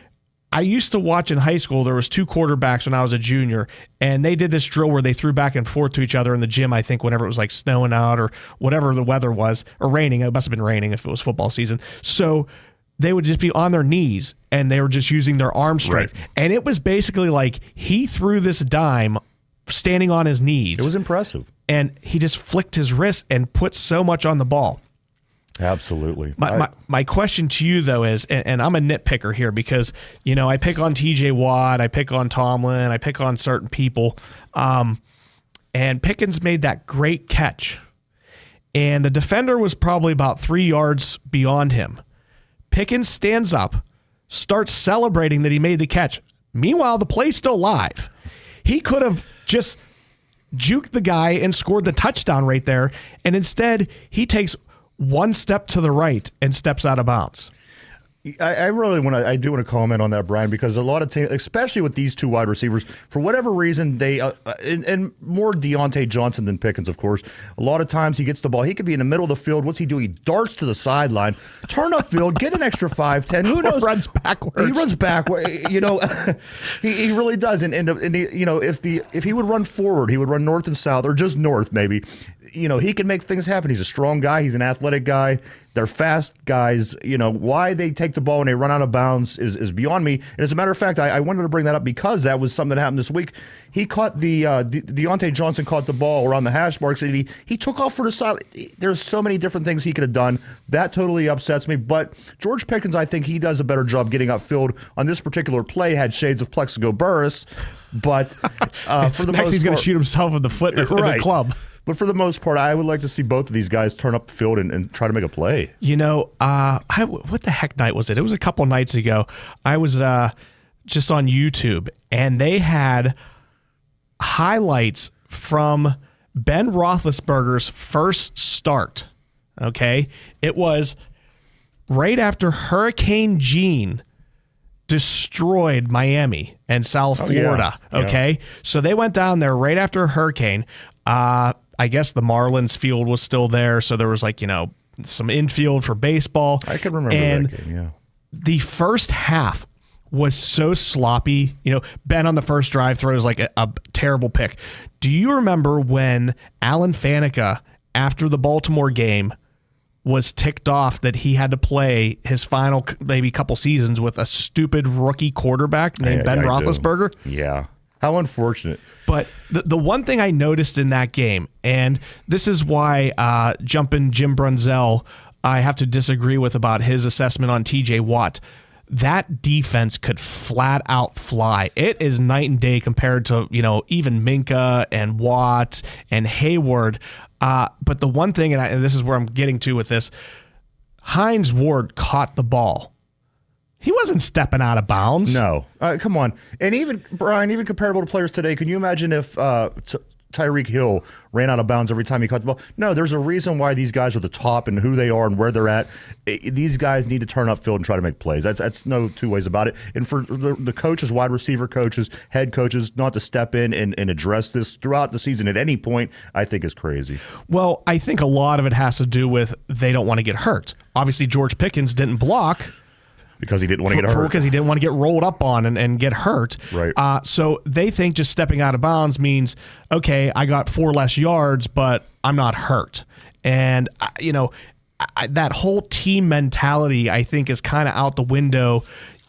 Speaker 5: I used to watch in high school, there was 2 quarterbacks when I was a junior, and they did this drill where they threw back and forth to each other in the gym, I think, whenever it was like snowing out or whatever the weather was, or raining. It must have been raining if it was football season. So they would just be on their knees, and they were just using their arm strength. Right. And it was basically like he threw this dime standing on his knees.
Speaker 6: It was impressive.
Speaker 5: And he just flicked his wrist and put so much on the ball.
Speaker 6: Absolutely.
Speaker 5: My question to you, though, is, and I'm a nitpicker here because, I pick on TJ Watt, I pick on Tomlin, I pick on certain people, and Pickens made that great catch. And the defender was probably about 3 yards beyond him. Pickens stands up, starts celebrating that he made the catch. Meanwhile, the play's still live. He could have just juked the guy and scored the touchdown right there, and instead he takes one step to the right and steps out of bounds.
Speaker 6: I really I do want to comment on that, Brian, because a lot of teams, especially with these 2 wide receivers, for whatever reason, they and more Deontay Johnson than Pickens, of course. A lot of times he gets the ball. He could be in the middle of the field. What's he do? He darts to the sideline, turn upfield, get an extra 5, 10. Who knows?
Speaker 5: Runs backwards.
Speaker 6: He runs backwards. He really does. And if he would run forward, he would run north and south, or just north maybe. He can make things happen. He's a strong guy. He's an athletic guy. They're fast guys. Why they take the ball and they run out of bounds is beyond me. And as a matter of fact, I wanted to bring that up because that was something that happened this week. He caught Deontay Johnson caught the ball around the hash marks, and he took off for the side. There's so many different things he could have done. That totally upsets me. But George Pickens, I think he does a better job getting upfield on this particular play. Had shades of Plexico Burress, but for the
Speaker 5: Next
Speaker 6: most
Speaker 5: he's going to
Speaker 6: part,
Speaker 5: shoot himself in the foot in the club.
Speaker 6: But for the most part, I would like to see both of these guys turn up the field and try to make a play.
Speaker 5: What the heck night was it? It was a couple nights ago. I was just on YouTube, and they had highlights from Ben Roethlisberger's first start. Okay? It was right after Hurricane Gene destroyed Miami and South Florida.
Speaker 6: Yeah.
Speaker 5: Okay? So they went down there right after a hurricane. I guess the Marlins field was still there, so there was some infield for baseball.
Speaker 6: I can remember that game, yeah.
Speaker 5: The first half was so sloppy. Ben on the first drive throws like a terrible pick. Do you remember when Alan Faneca, after the Baltimore game, was ticked off that he had to play his final maybe couple seasons with a stupid rookie quarterback named Ben Roethlisberger?
Speaker 6: Yeah. How unfortunate.
Speaker 5: But the one thing I noticed in that game, and this is why jumping Jim Brunzell, I have to disagree with about his assessment on TJ Watt. That defense could flat out fly. It is night and day compared to, even Minka and Watt and Hayward. But the one thing, and this is where I'm getting to with this, Hines Ward caught the ball. He wasn't stepping out of bounds.
Speaker 6: No. Come on. And even, Brian, even comparable to players today, can you imagine if Tyreek Hill ran out of bounds every time he caught the ball. No, there's a reason why these guys are the top and who they are and where they're at. These guys need to turn upfield and try to make plays. That's no two ways about it. And for the coaches, wide receiver coaches, head coaches, not to step in and address this throughout the season at any point, I think is crazy.
Speaker 5: Well, I think a lot of it has to do with they don't want to get hurt. Obviously, George Pickens didn't block.
Speaker 6: Because he didn't want to get hurt.
Speaker 5: Because he didn't want to get rolled up on and get hurt.
Speaker 6: Right.
Speaker 5: So they think just stepping out of bounds means, okay, I got 4 less yards, but I'm not hurt. And, that whole team mentality, I think, is kind of out the window.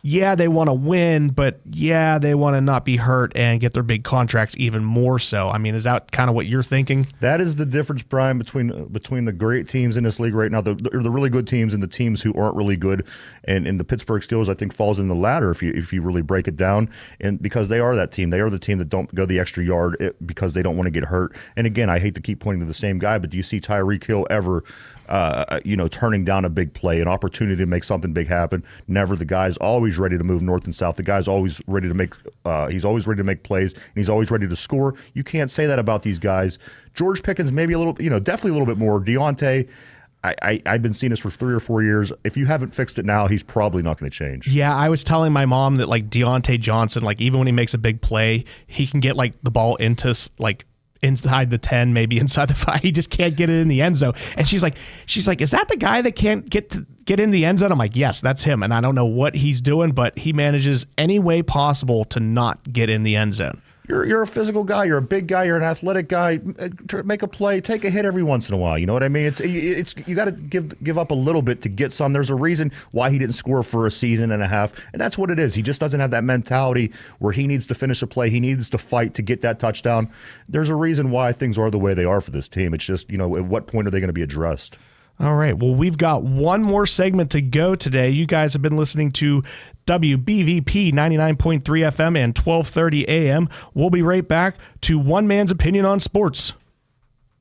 Speaker 5: Yeah, they want to win, but yeah, they want to not be hurt and get their big contracts even more so. I mean, is that kind of what you're thinking?
Speaker 6: That is the difference, Brian, between the great teams in this league right now, the really good teams and the teams who aren't really good. And the Pittsburgh Steelers, I think, falls in the latter if you really break it down. And because they are that team. They are the team that don't go the extra yard because they don't want to get hurt. And again, I hate to keep pointing to the same guy, but do you see Tyreek Hill ever turning down a big play, an opportunity to make something big happen? Never. The guy's always ready to move north and south. The guy's always ready to make he's always ready to make plays, and he's always ready to score. You can't say that about these guys. George Pickens, maybe a little, definitely a little bit more. Deontay, I've been seeing this for 3 or 4 years. If you haven't fixed it now, he's probably not going to change.
Speaker 5: Yeah, I was telling my mom that like Deontay Johnson, like even when he makes a big play, he can get like the ball into like inside the 10, maybe inside the 5. He just can't get it in the end zone. And she's like, is that the guy that can't get in the end zone? I'm like, yes, that's him. And I don't know what he's doing, but he manages any way possible to not get in the end zone.
Speaker 6: You're a physical guy. You're a big guy. You're an athletic guy. Make a play. Take a hit every once in a while. You know what I mean? It's you got to give up a little bit to get some. There's a reason why he didn't score for a season and a half, and that's what it is. He just doesn't have that mentality where he needs to finish a play. He needs to fight to get that touchdown. There's a reason why things are the way they are for this team. It's just, at what point are they going to be addressed?
Speaker 5: All right. Well, we've got one more segment to go today. You guys have been listening to WBVP 99.3 FM and 1230 AM. We'll be right back to One Man's Opinion on Sports.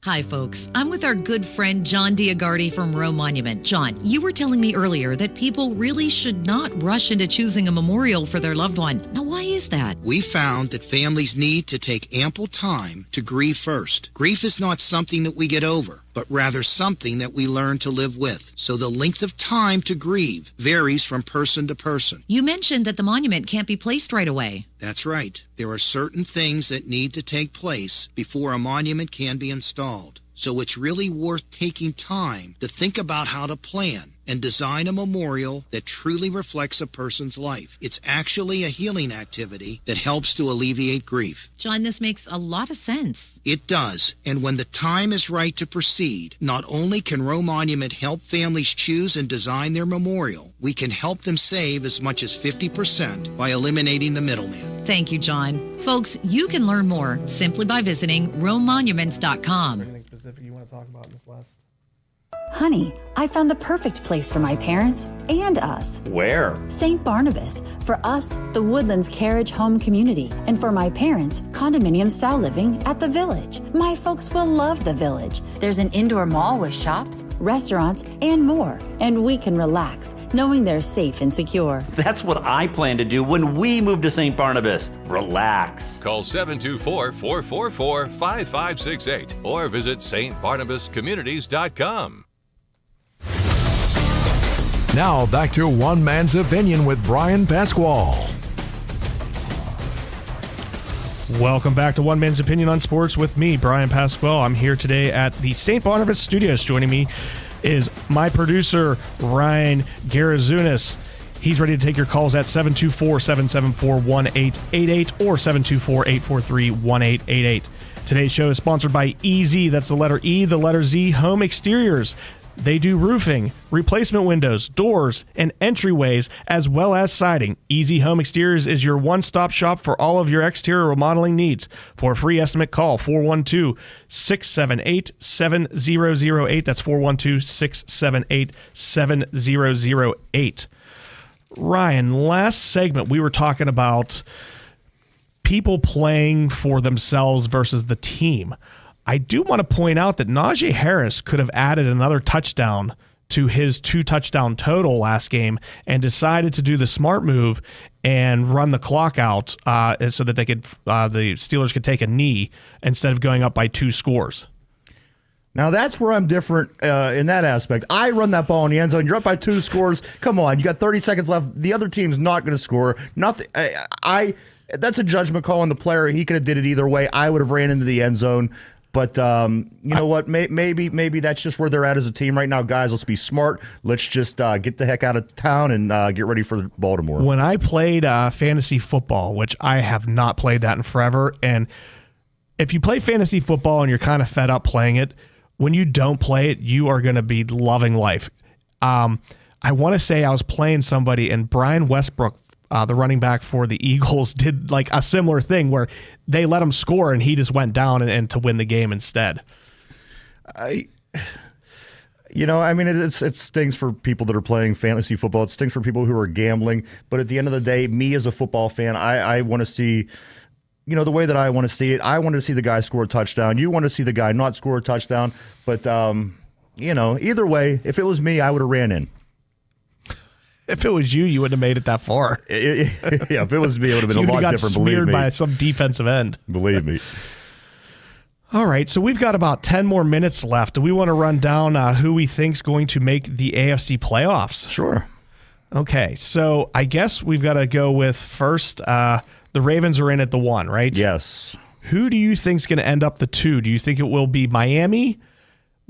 Speaker 12: Hi, folks. I'm with our good friend John Diagardi from Roe Monument. John, you were telling me earlier that people really should not rush into choosing a memorial for their loved one. Now, why is that?
Speaker 13: We found that families need to take ample time to grieve first. Grief is not something that we get over, but rather something that we learn to live with. So the length of time to grieve varies from person to person.
Speaker 12: You mentioned that the monument can't be placed right away.
Speaker 13: That's right. There are certain things that need to take place before a monument can be installed. So it's really worth taking time to think about how to plan and design a memorial that truly reflects a person's life. It's actually a healing activity that helps to alleviate grief.
Speaker 12: John, this makes a lot of sense.
Speaker 13: It does. And when the time is right to proceed, not only can Roe Monument help families choose and design their memorial, we can help them save as much as 50% by eliminating the middleman.
Speaker 12: Thank you, John. Folks, you can learn more simply by visiting RoeMonuments.com.
Speaker 5: Anything specific you want to talk about in this last?
Speaker 14: Honey, I found the perfect place for my parents and us.
Speaker 15: Where?
Speaker 14: St. Barnabas. For us, the Woodlands Carriage Home Community. And for my parents, condominium-style living at the Village. My folks will love the Village. There's an indoor mall with shops, restaurants, and more. And we can relax, knowing they're safe and secure.
Speaker 15: That's what I plan to do when we move to St. Barnabas. Relax.
Speaker 16: Call 724-444-5568 or visit stbarnabascommunities.com.
Speaker 4: Now back to One Man's Opinion with Bryan Pasquale.
Speaker 5: Welcome back to One Man's Opinion on Sports with me, Bryan Pasquale. I'm here today at the St. Barnabas Studios. Joining me is my producer, Ryan Garazunas. He's ready to take your calls at 724-774-1888 or 724-843-1888. Today's show is sponsored by EZ. That's the letter E, the letter Z, Home Exteriors. They do roofing, replacement windows, doors, and entryways, as well as siding. Easy Home Exteriors is your one-stop shop for all of your exterior remodeling needs. For a free estimate, call 412-678-7008. That's 412-678-7008. Ryan, last segment we were talking about people playing for themselves versus the team. I do want to point out that Najee Harris could have added another touchdown to his 2-touchdown total last game and decided to do the smart move and run the clock out so that the Steelers could take a knee instead of going up by 2 scores.
Speaker 6: Now, that's where I'm different in that aspect. I run that ball in the end zone. You're up by 2 scores. Come on. You got 30 seconds left. The other team's not going to score. Nothing. That's a judgment call on the player. He could have did it either way. I would have ran into the end zone. But you know what? Maybe that's just where they're at as a team right now. Guys, let's be smart. Let's just get the heck out of town and get ready for Baltimore.
Speaker 5: When I played fantasy football, which I have not played that in forever, and if you play fantasy football and you're kind of fed up playing it, when you don't play it, you are going to be loving life. I want to say I was playing somebody, and Brian Westbrook, the running back for the Eagles, did like a similar thing where they let him score and he just went down and to win the game instead.
Speaker 6: It stings for people that are playing fantasy football. It stings for people who are gambling. But at the end of the day, me as a football fan, I want to see, the way that I want to see it. I want to see the guy score a touchdown. You want to see the guy not score a touchdown. But, either way, if it was me, I would have ran in.
Speaker 5: If it was you wouldn't have made it that far.
Speaker 6: Yeah, if it was me, it would have been a lot different, believe me.
Speaker 5: Smeared by some defensive end.
Speaker 6: Believe me.
Speaker 5: All right, so we've got about 10 more minutes left. Do we want to run down who we think's going to make the AFC playoffs?
Speaker 6: Sure.
Speaker 5: Okay, so I guess we've got to go with first, the Ravens are in at the 1, right?
Speaker 6: Yes.
Speaker 5: Who do you think's going to end up the 2? Do you think it will be Miami?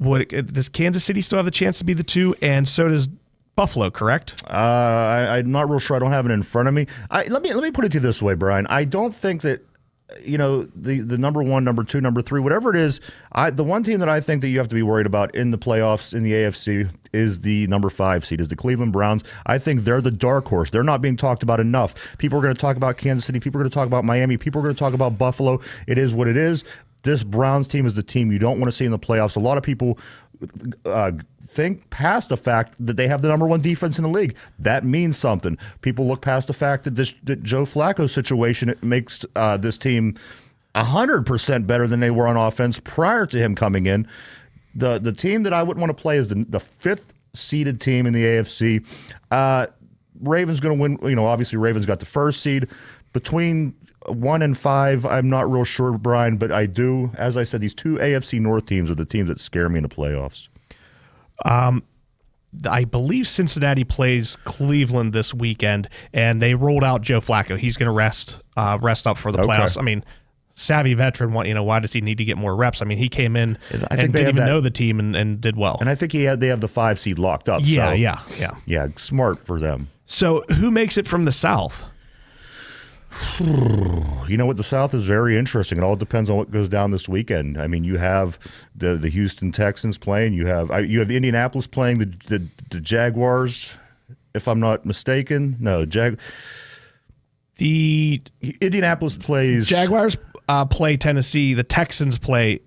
Speaker 5: Does Kansas City still have the chance to be the 2? And so does Buffalo, correct?
Speaker 6: I'm not real sure. I don't have it in front of me. Let me put it to you this way, Brian. I don't think that the number 1, number 2, number 3, whatever it is. The one team that I think that you have to be worried about in the playoffs in the AFC is the number 5 seed, is the Cleveland Browns. I think they're the dark horse. They're not being talked about enough. People are going to talk about Kansas City. People are going to talk about Miami. People are going to talk about Buffalo. It is what it is. This Browns team is the team you don't want to see in the playoffs. A lot of people think past the fact that they have the number 1 defense in the league. That means something. People look past the fact that that Joe Flacco situation makes this team 100% better than they were on offense prior to him coming in. The team that I wouldn't want to play is the 5th seeded team in the AFC. Ravens going to win. Obviously Ravens got the 1st seed. Between 1 and 5, I'm not real sure, Brian, but I do. As I said, these 2 AFC North teams are the teams that scare me in the playoffs.
Speaker 5: I believe Cincinnati plays Cleveland this weekend, and they rolled out Joe Flacco. He's going to rest up for the playoffs. I mean, savvy veteran. Why does he need to get more reps? I mean, he came in and didn't even know the team and did well.
Speaker 6: And I think they have the 5 seed locked up.
Speaker 5: Yeah.
Speaker 6: Smart for them.
Speaker 5: So who makes it from the South?
Speaker 6: The South is very interesting. It all depends on what goes down this weekend. I mean, you have the Houston Texans playing. You have Indianapolis playing the Jaguars, if I'm not mistaken. No,
Speaker 5: the
Speaker 6: Indianapolis plays
Speaker 5: Jaguars play Tennessee. The Texans play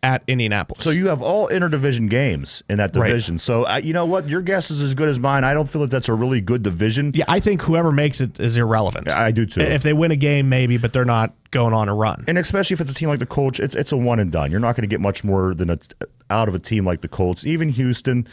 Speaker 5: at Indianapolis.
Speaker 6: So you have all interdivision games in that division.
Speaker 5: Right.
Speaker 6: So you know what? Your guess is as good as mine. I don't feel that that's a really good division.
Speaker 5: Yeah, I think whoever makes it is irrelevant.
Speaker 6: I do too.
Speaker 5: If they win a game, maybe, but they're not going on a run.
Speaker 6: And especially if it's a team like the Colts, it's a one and done. You're not going to get much more than out of a team like the Colts. Even Houston,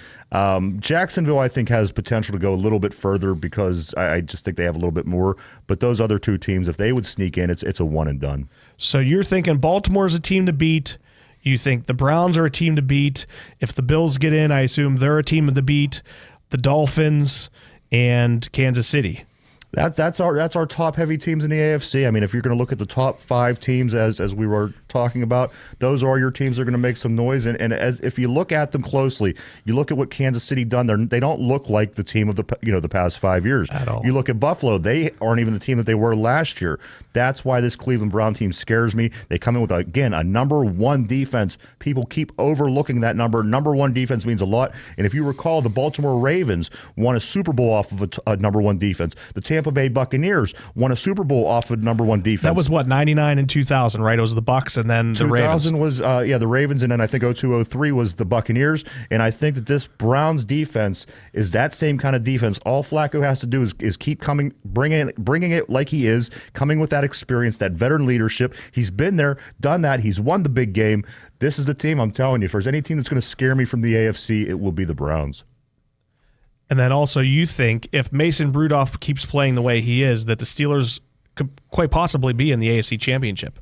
Speaker 6: Jacksonville, I think has potential to go a little bit further because I just think they have a little bit more. But those other 2 teams, if they would sneak in, it's a one and done.
Speaker 5: So you're thinking Baltimore is a team to beat. You think the Browns are a team to beat. If the Bills get in, I assume they're a team to beat. The Dolphins and Kansas City.
Speaker 6: That's our top heavy teams in the AFC. I mean, if you're going to look at the top 5 teams as we were talking about, those are your teams that are going to make some noise. And if you look at them closely, you look at what Kansas City done. They don't look like the team of the past 5 years
Speaker 5: at all.
Speaker 6: You look at Buffalo; they aren't even the team that they were last year. That's why this Cleveland Brown team scares me. They come in with a number 1 defense. People keep overlooking that number. Number 1 defense means a lot. And if you recall, the Baltimore Ravens won a Super Bowl off of a number 1 defense. The Tampa Bay Buccaneers won a Super Bowl off of number 1 defense.
Speaker 5: That was 99 and 2000, right? It was the Bucs and then the Ravens.
Speaker 6: 2000 was the Ravens, and then I think 02-03 was the Buccaneers. And I think that this Browns defense is that same kind of defense. All Flacco has to do is keep coming, bringing it like he is, coming with that experience, that veteran leadership. He's been there, done that. He's won the big game. This is the team, I'm telling you. If there's any team that's going to scare me from the AFC, it will be the Browns.
Speaker 5: And then also you think if Mason Rudolph keeps playing the way he is, that the Steelers could quite possibly be in the AFC Championship.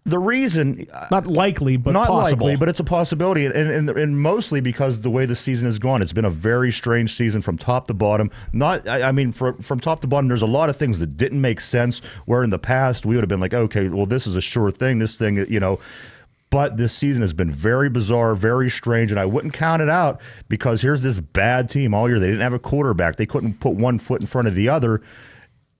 Speaker 6: The reason,
Speaker 5: not likely, but
Speaker 6: not
Speaker 5: possible.
Speaker 6: likely, but it's a possibility, and mostly because the way the season has gone, it's been a very strange season from top to bottom. From top to bottom, there's a lot of things that didn't make sense. Where in the past we would have been like, okay, well, this is a sure thing. This thing, But this season has been very bizarre, very strange, and I wouldn't count it out because here's this bad team all year. They didn't have a quarterback. They couldn't put one foot in front of the other.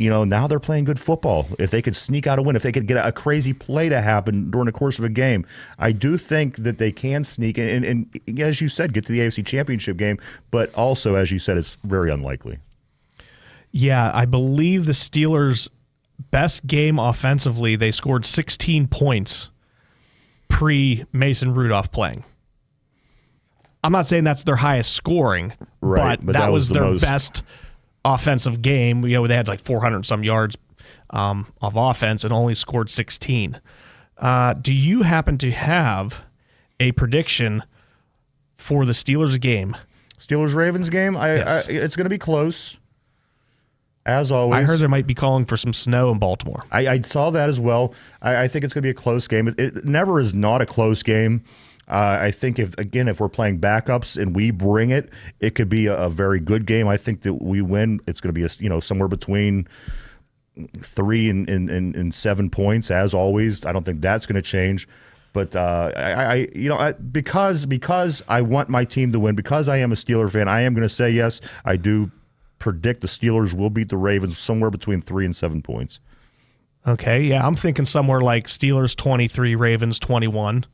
Speaker 6: Now they're playing good football. If they could sneak out a win, if they could get a crazy play to happen during the course of a game, I do think that they can sneak and as you said, get to the AFC Championship game. But also, as you said, it's very unlikely.
Speaker 5: Yeah, I believe the Steelers' best game offensively, they scored 16 points pre-Mason Rudolph playing. I'm not saying that's their highest scoring,
Speaker 6: right,
Speaker 5: but that was their best offensive game. They had like 400 some yards of offense and only scored 16. Do you happen to have a prediction for the Steelers game?
Speaker 6: Steelers-Ravens game?
Speaker 5: Yes.
Speaker 6: It's going to be close, as always.
Speaker 5: I heard they might be calling for some snow in Baltimore.
Speaker 6: I saw that as well. I think it's going to be a close game. It never is not a close game. I think if we're playing backups and we bring it, it could be a very good game. I think that we win. It's going to be somewhere between 3 and 7 points, as always. I don't think that's going to change. But because I want my team to win, because I am a Steeler fan, I am going to say yes. I do predict the Steelers will beat the Ravens somewhere between 3 and 7 points.
Speaker 5: Okay, yeah, I'm thinking somewhere like Steelers 23, Ravens 21.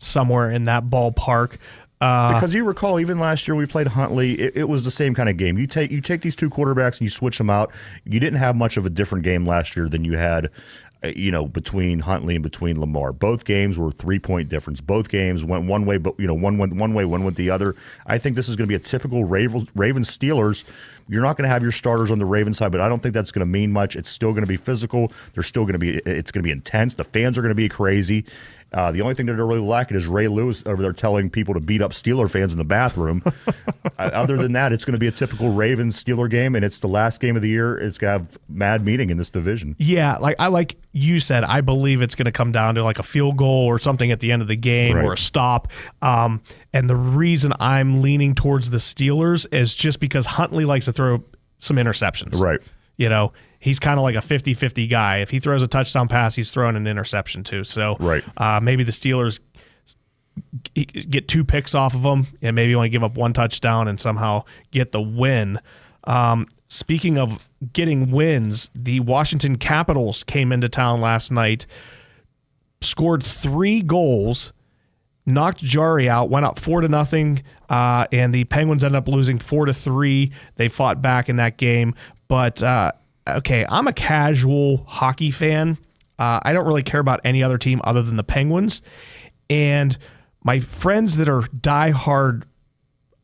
Speaker 5: Somewhere in that ballpark.
Speaker 6: Because you recall, even last year we played Huntley, it was the same kind of game. You take these two quarterbacks and you switch them out. You didn't have much of a different game last year than you had, between Huntley and between Lamar. Both games were 3-point difference. Both games went one way, but one went one way, one went the other. I think this is going to be a typical Ravens Steelers. You're not going to have your starters on the Ravens side, but I don't think that's going to mean much. It's still going to be physical. It's going to be intense. The fans are going to be crazy. The only thing that they're really lacking is Ray Lewis over there telling people to beat up Steeler fans in the bathroom. Other than that, it's going to be a typical Ravens-Steeler game, and it's the last game of the year. It's going to have mad meeting in this division.
Speaker 5: Yeah, like you said, I believe it's going to come down to like a field goal or something at the end of the game or a stop. And the reason I'm leaning towards the Steelers is just because Huntley likes to throw some interceptions.
Speaker 6: Right.
Speaker 5: He's kind of like a 50-50 guy. If he throws a touchdown pass, he's throwing an interception too. So maybe the Steelers get 2 picks off of him and maybe only give up 1 touchdown and somehow get the win. Speaking of getting wins, the Washington Capitals came into town last night, scored 3 goals, knocked Jari out, went up 4-0, and the Penguins ended up losing 4-3. They fought back in that game, but okay, I'm a casual hockey fan. I don't really care about any other team other than the Penguins. And my friends that are diehard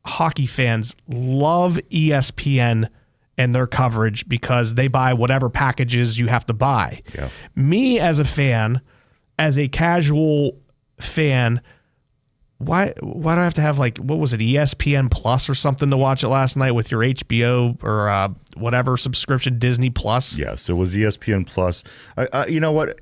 Speaker 5: hockey fans love ESPN and their coverage because they buy whatever packages you have to buy.
Speaker 6: Yeah.
Speaker 5: Me as a fan, as a casual fan, why do I have to have what was it, ESPN Plus or something to watch it last night with your HBO or whatever subscription, Disney Plus?
Speaker 6: Yes, it was ESPN Plus. You know what?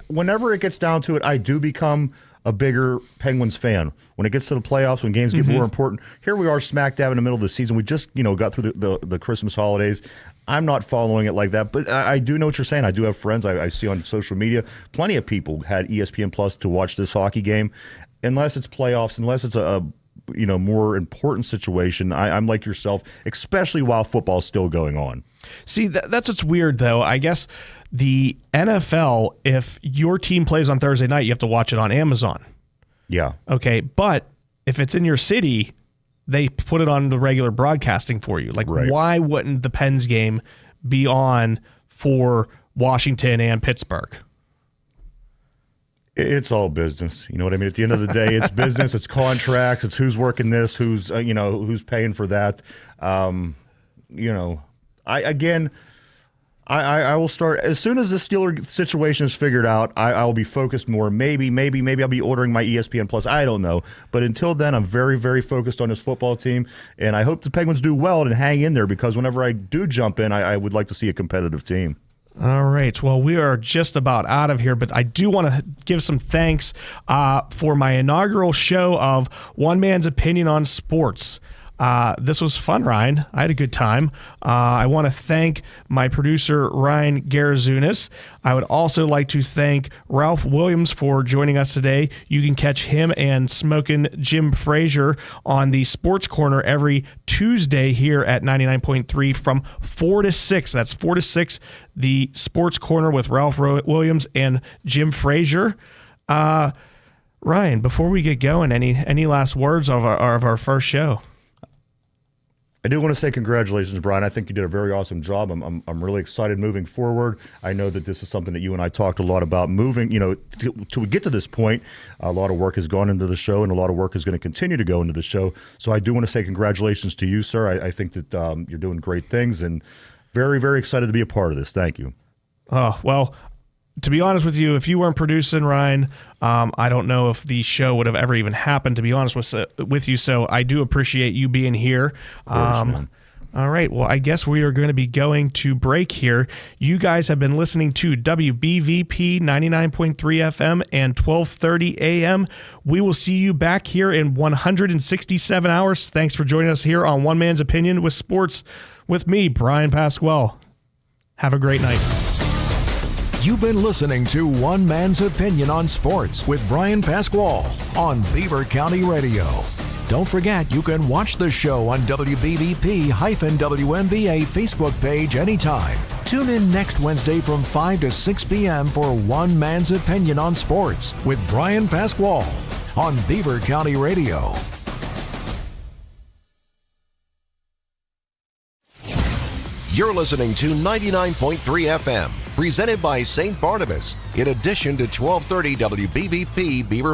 Speaker 6: Whenever it gets down to it, I do become a bigger Penguins fan. When it gets to the playoffs, when games get more important, here we are smack dab in the middle of the season. We just got through the Christmas holidays. I'm not following it like that, but I do know what you're saying. I do have friends I see on social media. Plenty of people had ESPN Plus to watch this hockey game. Unless it's playoffs, unless it's a more important situation, I'm like yourself, especially while football's still going on.
Speaker 5: See, that's what's weird, though. I guess the NFL, if your team plays on Thursday night, you have to watch it on Amazon.
Speaker 6: Yeah.
Speaker 5: Okay, but if it's in your city, they put it on the regular broadcasting for you. Why wouldn't the Pens game be on for Washington and Pittsburgh?
Speaker 6: It's all business. You know what I mean? At the end of the day, it's business. It's contracts. It's who's working this, who's who's paying for that. I will start as soon as the Steeler situation is figured out. I will be focused more. Maybe I'll be ordering my ESPN Plus. I don't know, but until then, I'm very, very focused on this football team, and I hope the Penguins do well and hang in there because whenever I do jump in, I would like to see a competitive team.
Speaker 5: All right. Well, we are just about out of here, but I do want to give some thanks for my inaugural show of One Man's Opinion on Sports. This was fun, Ryan. I had a good time. I want to thank my producer, Ryan Garazunas. I would also like to thank Ralph Williams for joining us today. You can catch him and Smokin' Jim Frazier on the Sports Corner every Tuesday here at 99.3 from 4 to 6. That's 4 to 6, the Sports Corner with Ralph Williams and Jim Frazier. Ryan, before we get going, any last words of our first show?
Speaker 6: I do want to say congratulations, Brian. I think you did a very awesome job. I'm really excited moving forward. I know that this is something that you and I talked a lot about moving. To get to this point, a lot of work has gone into the show, and a lot of work is going to continue to go into the show. So I do want to say congratulations to you, sir. I think that you're doing great things, and very, very excited to be a part of this. Thank you.
Speaker 5: Oh, well, to be honest with you, if you weren't producing, Ryan, I don't know if the show would have ever even happened, to be honest with you. So I do appreciate you being here.
Speaker 6: Of course, man.
Speaker 5: All right. Well, I guess we are going to be going to break here. You guys have been listening to WBVP 99.3 FM and 1230 AM. We will see you back here in 167 hours. Thanks for joining us here on One Man's Opinion with Sports with me, Bryan Pasquale. Have a great night.
Speaker 4: You've been listening to One Man's Opinion on Sports with Bryan Pasquale on Beaver County Radio. Don't forget, you can watch the show on WBVP-WMBA Facebook page anytime. Tune in next Wednesday from 5 to 6 p.m. for One Man's Opinion on Sports with Bryan Pasquale on Beaver County Radio.
Speaker 3: You're listening to 99.3 FM, presented by St. Barnabas, in addition to 1230 WBVP Beaver